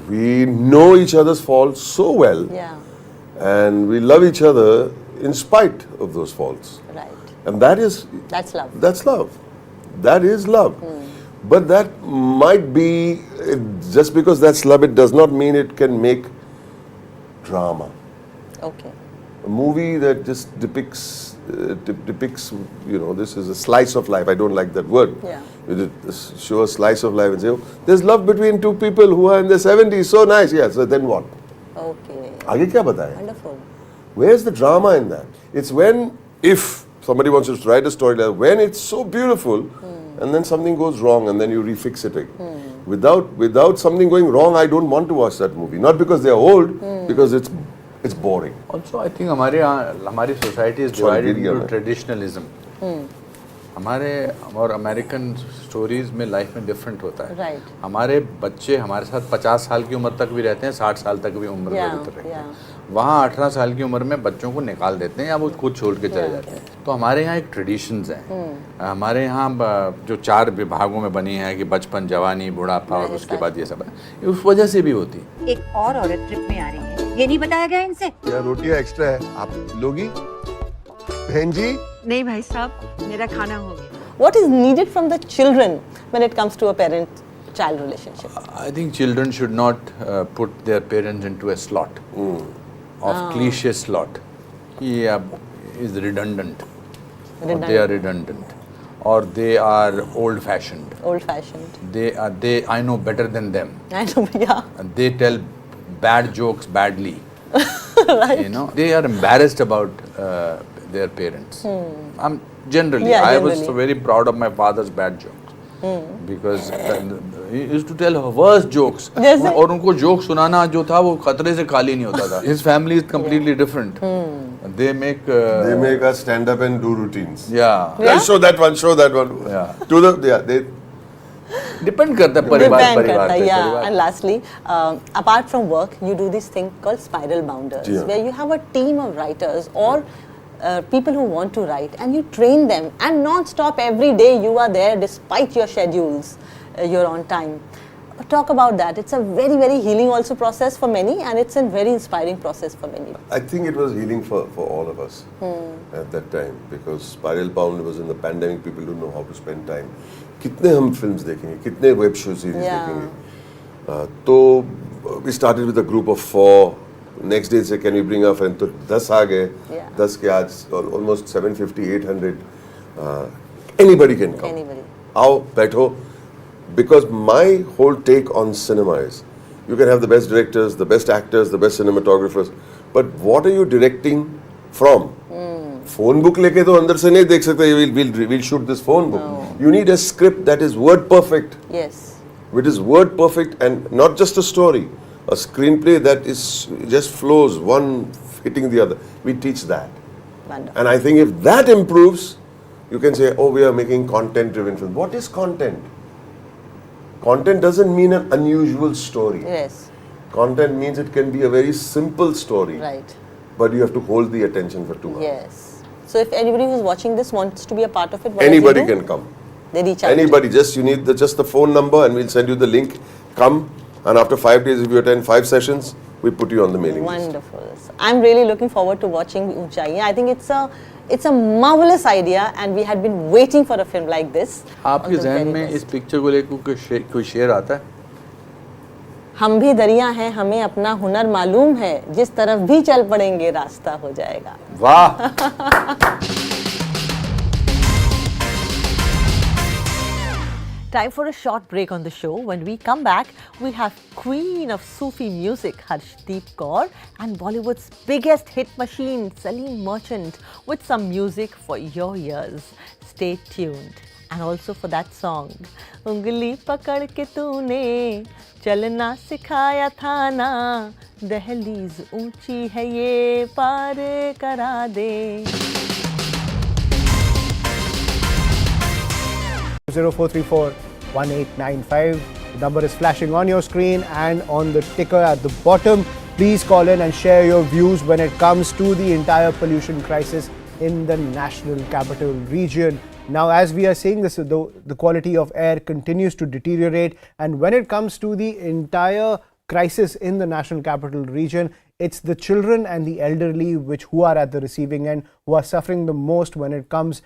we know each other's faults so well, and we love each other in spite of those faults. Right. And that's love. That's love. That is love. But that might be, just because that's love, it does not mean it can make drama. Okay. A movie that just depicts, you know, this is a slice of life. I don't like that word. Show a slice of life and say, oh, there's love between two people who are in their 70s. So nice. Yeah. So then what? Okay. आगे क्या बताएं? Wonderful. Where's the drama in that? It's when, if somebody wants to write a story, like when it's so beautiful, and then something goes wrong, and then you refix it again. Without something going wrong, I don't want to watch that movie. Not because they are old, because it's boring. Also, I think हमारी society is divided into traditionalism. हमारे और American stories में life में different होता है. हमारे बच्चे हमारे साथ 50 साल की उम्र तक भी रहते हैं, 60 साल तक भी उम्र में रहते हैं. वहाँ 18 साल की उम्र में बच्चों को निकाल देते हैं या वो खुद छोड़ के चले जाते हैं. तो हमारे यहाँ एक ट्रेडिशंस हैं. हमारे यहाँ जो 4 विभागों में बनी है कि बचपन, जवानी, बुढ़ापा और उसके बाद ये सब है, उस वजह से भी होती. एक और औरत ट्रिप में आ रही है, ये नहीं बताया गया इनसे. यार रोटियाँ एक्स्ट्रा है, आप लोगी? बहन जी? नहीं भाई साहब, मेरा खाना हो गया. What is needed from the children when it comes to a parent-child relationship? I think children should not put their parents into a slot of cliche slot. He is redundant. Or they are redundant, or they are old-fashioned. Old-fashioned. I know better than them. I know, yeah. And they tell bad jokes badly. Right. You know, they are embarrassed about their parents. I'm generally, I was very proud of my father's bad jokes. Because he used to tell worse jokes. और उनको joke सुनाना जो था वो खतरे से खाली नहीं होता था. His family is completely different. They make us stand up and do routines. Yeah. Show that one. Yeah. They depend करता है परिवार पे. Yeah. And lastly, apart from work, you do this thing called Spiral Bounders, where you have a team of writers or people who want to write, and you train them, and non-stop every day you are there despite your schedules, you're on time. Talk about that. It's a very, very healing also process for many, and it's a very inspiring process for many. I think it was healing for all of us at that time, because Spiral Bound was in the pandemic. People don't know how to spend time. कितने हम films देखेंगे, कितने web show series देखेंगे. तो we started with a group of 4. Next day say, can we bring our friend? तो 10 आ गए. 10 के आज almost 750, 800. Anybody can come. Anybody. आओ बैठो. Because my whole take on cinema is, you can have the best directors, the best actors, the best cinematographers, but what are you directing from? Phone book लेके तो अंदर से नहीं देख सकते. We'll shoot this phone book. No. You need a script that is word perfect. Yes. Which is word perfect, and not just a story. A screenplay that is just flows, one hitting the other. We teach that. Wonderful. And I think if that improves, you can say, oh, we are making content-driven film. What is content? Content doesn't mean an unusual story. Yes. Content means it can be a very simple story. Right. But you have to hold the attention for 2 hours. Yes. So if anybody who's watching this wants to be a part of it, what anybody can come. They reach out. Anybody, just you need just the phone number, and we'll send you the link. Come, and after 5 days, if you attend 5 sessions, we put you on the mailing list. Wonderful. I'm really looking forward to watching Unchaiye. I think it's a marvelous idea, and we had been waiting for a film like this. आपके ज़हन में इस picture को लेकर कोई शेर आता है? हम भी दरिया हैं, हमें अपना हुनर मालूम है, जिस तरफ भी चल पड़ेंगे रास्ता हो जाएगा. वाह. Time for a short break on the show. When we come back, we have queen of Sufi music, Harshdeep Kaur, and Bollywood's biggest hit machine, Salim Merchant, with some music for your ears. Stay tuned. And also for that song, Ungli pakad ke tune chalna sikhaya tha na, dehliz unchi hai ye paar kara de. 0434 1895. The number is flashing on your screen and on the ticker at the bottom. Please call in and share your views when it comes to the entire pollution crisis in the National Capital Region. Now, as we are seeing, the quality of air continues to deteriorate, and when it comes to the entire crisis in the National Capital Region, it's the children and the elderly who are at the receiving end, who are suffering the most when it comes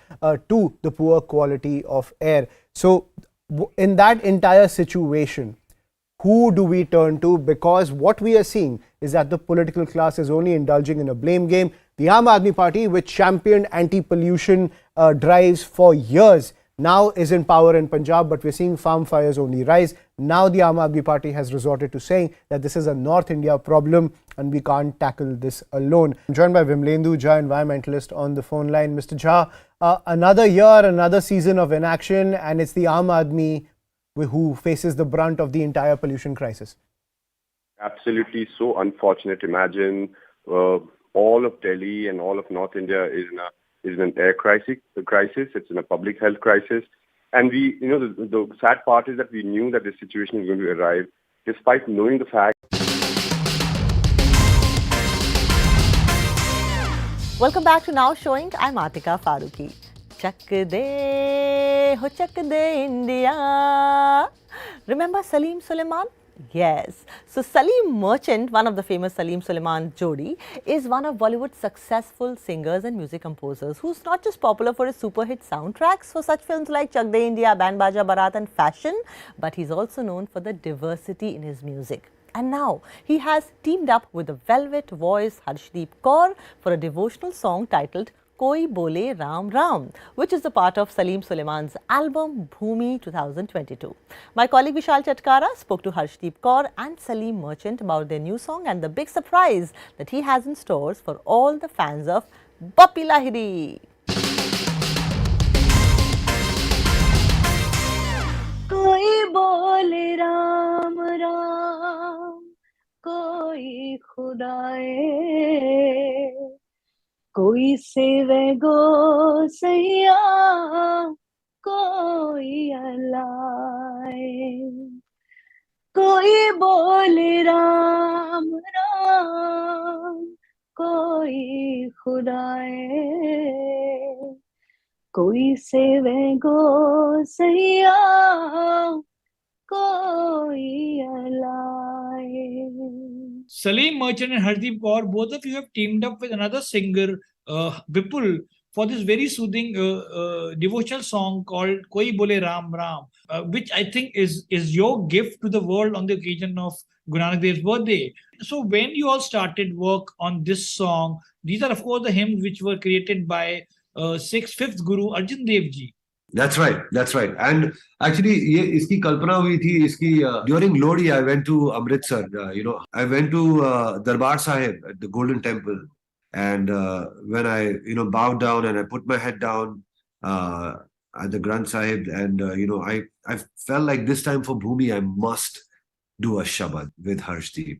to the poor quality of air. So, in that entire situation, who do we turn to? Because what we are seeing is that the political class is only indulging in a blame game. The Aam Aadmi Party, which championed anti-pollution drives for years, now is in power in Punjab, but we're seeing farm fires only rise. Now the Aam Aadmi Party has resorted to saying that this is a North India problem and we can't tackle this alone. I'm joined by Vimlendu Jha, environmentalist, on the phone line. Mr. Jha, another year, another season of inaction, and it's the Aam Aadmi who faces the brunt of the entire pollution crisis. Absolutely so unfortunate. Imagine all of Delhi and all of North India is in an air crisis. It's in a public health crisis. And the sad part is that we knew that this situation was going to arrive, despite knowing the fact. Welcome back to Now Showing. I'm Atika Faruqi. Chak de, ho chak de India. Remember Salim Suleiman? Yes. So Salim Merchant, one of the famous Salim Suleiman Jodi, is one of Bollywood's successful singers and music composers who's not just popular for his super hit soundtracks for such films like Chak De India, Band Baja Barat and Fashion, but he's also known for the diversity in his music. And now he has teamed up with the velvet voice Harshdeep Kaur for a devotional song titled Koi Bole Ram Ram, which is a part of Salim Suleiman's album Bhumi 2022. My colleague Vishal Chatkara spoke to Harshdeep Kaur and Salim Merchant about their new song and the big surprise that he has in stores for all the fans of Bappi Lahiri. Koi bole Ram Ram, koi Khudaye. कोई सेवे गो सैया कोई अलाए कोई बोले राम राम कोई खुदाए कोई सेवे गो सैया कोई अलाए. Salim Merchant and Harshdeep Kaur, both of you have teamed up with another singer, Vipul, for this very soothing devotional song called Koi Bole Ram Ram, which I think is your gift to the world on the occasion of Guru Nanak Dev's birthday. So when you all started work on this song, these are of course the hymns which were created by fifth Guru Arjan Dev Ji. That's right. And actually, iski kalpana hui thi. During Lodi, I went to Amritsar. I went to Darbar Sahib at the Golden Temple, and when I bowed down and I put my head down at the Granth Sahib, and I felt like this time for Bhumi I must do a Shabad with Harshdeep.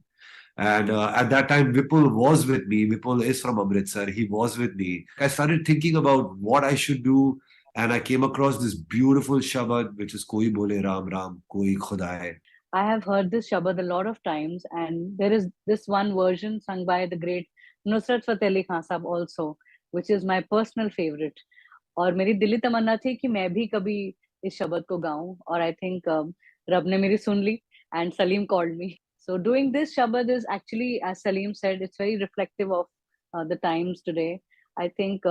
And at that time, Vipul was with me. Vipul is from Amritsar. He was with me. I started thinking about what I should do. And I came across this beautiful Shabad, which is Koi Bole Ram Ram, Koi Khudaye. I have heard this Shabad a lot of times, and there is this one version sung by the great Nusrat Fateh Ali Khan Sahab also, which is my personal favorite. और मेरी दिली तमन्ना थी कि मैं भी कभी इस शब्द को गाऊं, और I think रब ने मेरी सुन ली, and Salim called me. So doing this Shabad is actually, as Salim said, it's very reflective of the times today. I think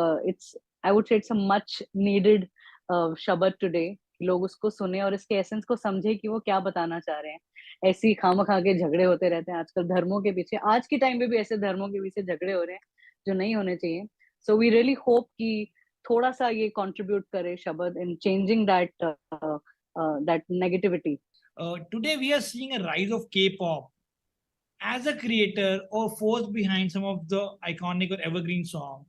I would say it's a much needed शब्द today. लोग उसको सुने और इसके essence को समझे कि वो क्या बताना चाह रहे हैं. ऐसी खामखा के झगड़े होते रहते हैं आजकल धर्मों के पीछे. आज के टाइम पे भी ऐसे धर्मों के पीछे झगड़े हो रहे हैं जो नहीं होने चाहिए. So we really hope कि थोड़ा सा ये contribute करे शब्द in changing that negativity. Today we are seeing a rise of K-pop. As a creator or force behind some of the iconic or evergreen songs,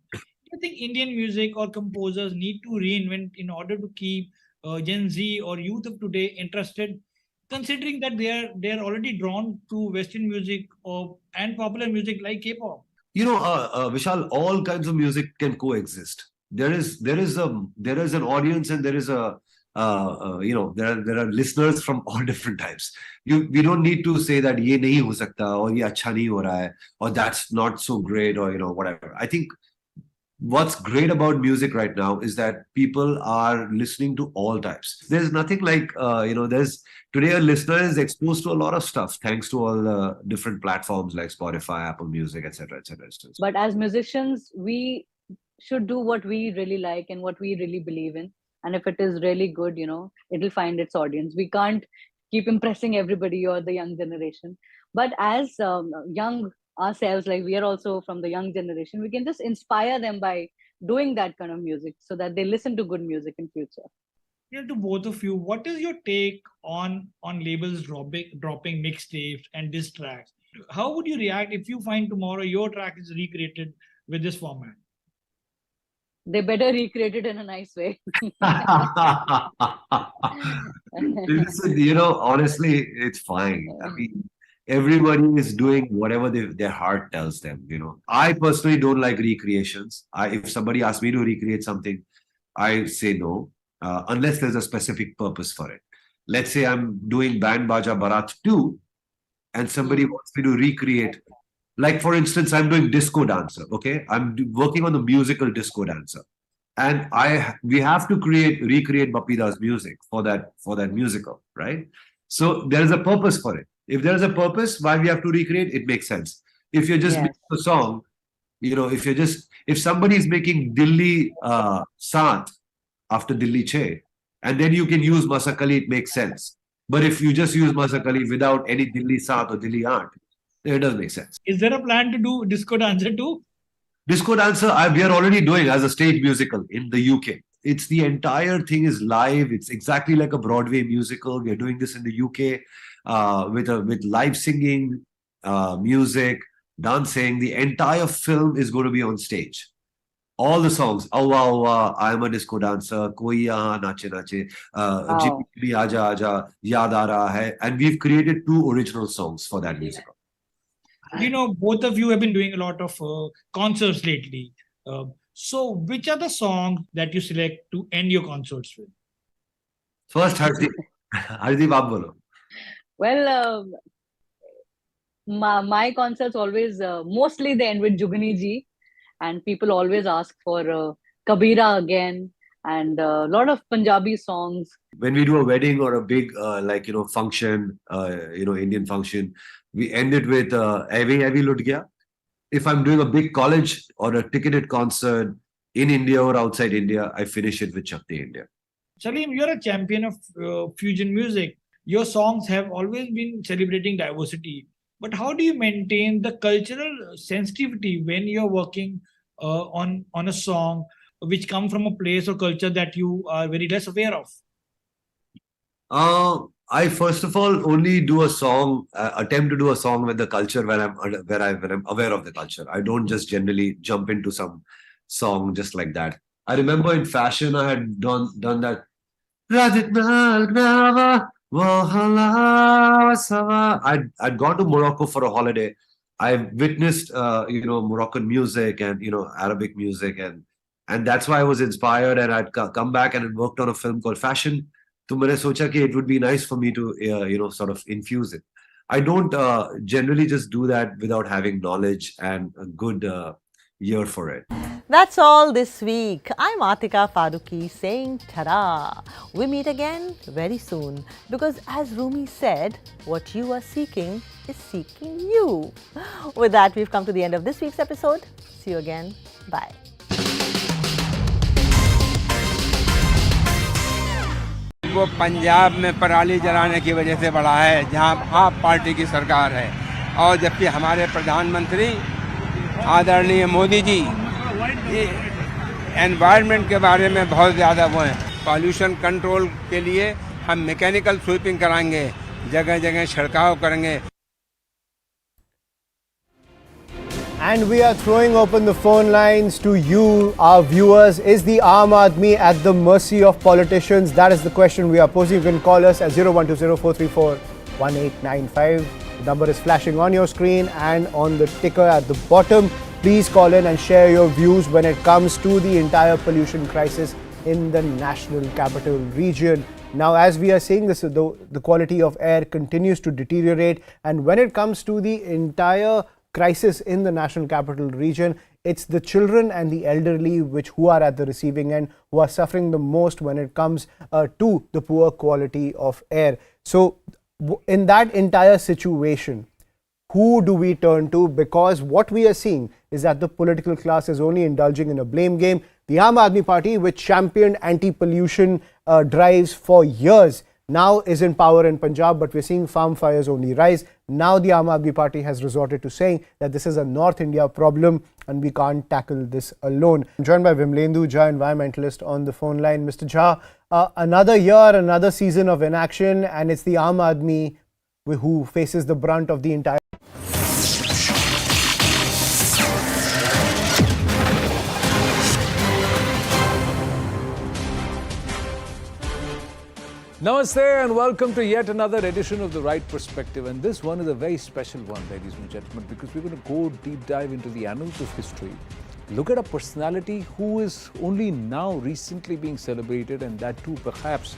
I think Indian music or composers need to reinvent in order to keep Gen Z or youth of today interested, considering that they are already drawn to Western music and popular music like K-pop. Vishal, all kinds of music can coexist. There is an audience, and there is there are listeners from all different types. We don't need to say that ye nahi ho sakta, or ye acha nahi ho raha hai, or that's not so great, or whatever. I think what's great about music right now is that people are listening to all types. There's nothing like, today a listener is exposed to a lot of stuff thanks to all the different platforms like Spotify, Apple Music, etc., etc. But as musicians, we should do what we really like and what we really believe in. And if it is really good, it'll find its audience. We can't keep impressing everybody or the young generation. But as young ourselves, like we are also from the young generation, we can just inspire them by doing that kind of music so that they listen to good music in future. To both of you, what is your take on labels dropping mixtapes and diss tracks? How would you react if you find tomorrow your track is recreated with this format? They better recreate it in a nice way. Listen, honestly, it's fine. I mean, everybody is doing whatever their heart tells them. I personally don't like recreations. If somebody asks me to recreate something, I say no, unless there's a specific purpose for it. Let's say I'm doing Band Baja Barat 2, and somebody wants me to recreate. Like, for instance, I'm doing Disco Dancer, okay? I'm working on the musical Disco Dancer. And we have to recreate Bapida's music for that musical, right? So there is a purpose for it. If there is a purpose why we have to recreate, it makes sense. If you're just making a song, if somebody is making Dilli Saat after Dilli Che, and then you can use Masakali, it makes sense. But if you just use Masakali without any Dilli Saat or Dilli Art, it doesn't make sense. Is there a plan to do Disco Dancer too? Disco Dancer, we are already doing as a stage musical in the UK. It's the entire thing is live. It's exactly like a Broadway musical. We are doing this in the UK with live singing, music, dancing. The entire film is going to be on stage. All the songs, Awa Awa, I Am a Disco Dancer, Koi Yahan Nache Nache, Jibbi Aja Aja, Yaad Aa Raha Hai. And we've created 2 original songs for that musical. Both of you have been doing a lot of concerts lately. So which are the songs that you select to end your concerts with? First, Hardeep. Hardeep, aap bolo. Well, my concerts always, mostly they end with Jugani ji. And people always ask for Kabira again and a lot of Punjabi songs. When we do a wedding or a big function, Indian function, we end it with Avi Avi Lut Gaya. If I'm doing a big college or a ticketed concert in India or outside India, I finish it with Shakti India. Salim, you're a champion of fusion music. Your songs have always been celebrating diversity. But how do you maintain the cultural sensitivity when you're working on a song which come from a place or culture that you are very less aware of? I first of all only do a song, attempt to do a song with the culture when I'm aware of the culture. I don't just generally jump into some song just like that. I remember in fashion I had done that. I'd gone to Morocco for a holiday. I witnessed Moroccan music and Arabic music, and that's why I was inspired, and I'd come back and worked on a film called Fashion. So I thought it would be nice for me to sort of infuse it. I don't generally just do that without having knowledge and a good ear for it. That's all this week. I'm Atika Faruqi saying ta-da. We meet again very soon because as Rumi said, what you are seeking is seeking you. With that, we've come to the end of this week's episode. See you again. Bye. वो पंजाब में पराली जलाने की वजह से बढ़ा है, जहां आप पार्टी की सरकार है, और जबकि हमारे प्रधानमंत्री आदरणीय मोदी जी एनवायरनमेंट के बारे में बहुत ज़्यादा वो हैं। पॉल्यूशन कंट्रोल के लिए हम मैकेनिकल स्वीपिंग कराएंगे, जगह जगह छिड़काव करेंगे। And we are throwing open the phone lines to you, our viewers. Is the Aam Aadmi at the mercy of politicians? That is the question we are posing. You can call us at 01204341895. The number is flashing on your screen and on the ticker at the bottom. Please call in and share your views when it comes to the entire pollution crisis in the National Capital Region. Now, as we are seeing, the quality of air continues to deteriorate, and when it comes to the entire crisis in the National Capital Region, it's the children and the elderly who are at the receiving end, who are suffering the most when it comes to the poor quality of air. So in that entire situation, who do we turn to? Because what we are seeing is that the political class is only indulging in a blame game. The Aam Aadmi Party, which championed anti-pollution drives for years, now is in power in Punjab, but we're seeing farm fires only rise. Now the Aam Aadmi party has resorted to saying that this is a North India problem and we can't tackle this alone. I'm joined by Millie, environmentalist, on the phone line. Mr. Jha, another year, another season of inaction, and it's the Aam Aadmi who faces the brunt of the entire. Namaste and welcome to yet another edition of The Right Perspective, and this one is a very special one, ladies and gentlemen, because we're going to go deep dive into the annals of history, look at a personality who is only now recently being celebrated, and that too perhaps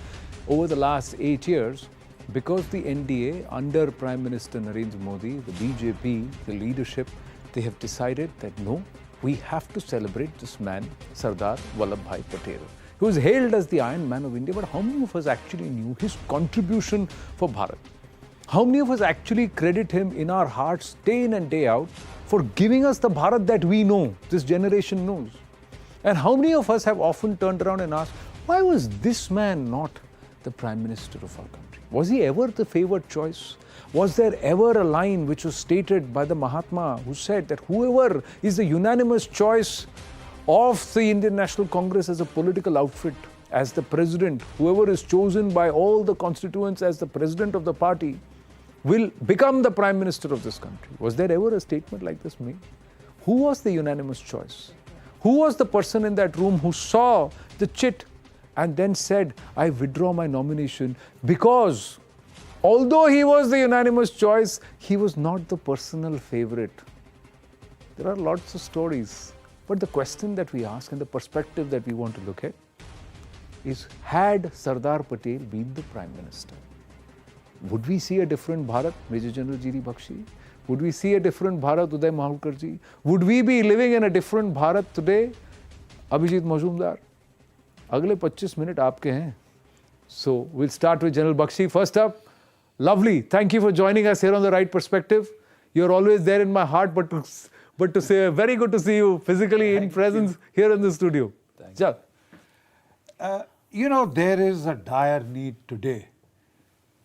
over the last 8 years, because the NDA under Prime Minister Narendra Modi, the BJP, the leadership, they have decided that no, we have to celebrate this man, Sardar Patel, who is hailed as the Iron Man of India. But how many of us actually knew his contribution for Bharat? How many of us actually credit him in our hearts day in and day out for giving us the Bharat that we know, this generation knows? And how many of us have often turned around and asked, why was this man not the Prime Minister of our country? Was he ever the favoured choice? Was there ever a line which was stated by the Mahatma who said that whoever is the unanimous choice of the Indian National Congress as a political outfit, as the president, whoever is chosen by all the constituents as the president of the party, will become the Prime Minister of this country? Was there ever a statement like this made? Who was the unanimous choice? Who was the person in that room who saw the chit and then said, I withdraw my nomination because although he was the unanimous choice, he was not the personal favourite? There are lots of stories. But the question that we ask and the perspective that we want to look at is, had Sardar Patel been the Prime Minister, would we see a different Bharat, Major General G.D. Bakshi? Would we see a different Bharat, Uday Mahaulkarji? Would we be living in a different Bharat today, Abhijit Majumdar? Agle 25 minutes aapke hain. So we'll start with General Bakshi. First up, lovely. Thank you for joining us here on The Right Perspective. You're always there in my heart, but to say, very good to see you physically in presence here in the studio. You know, there is a dire need today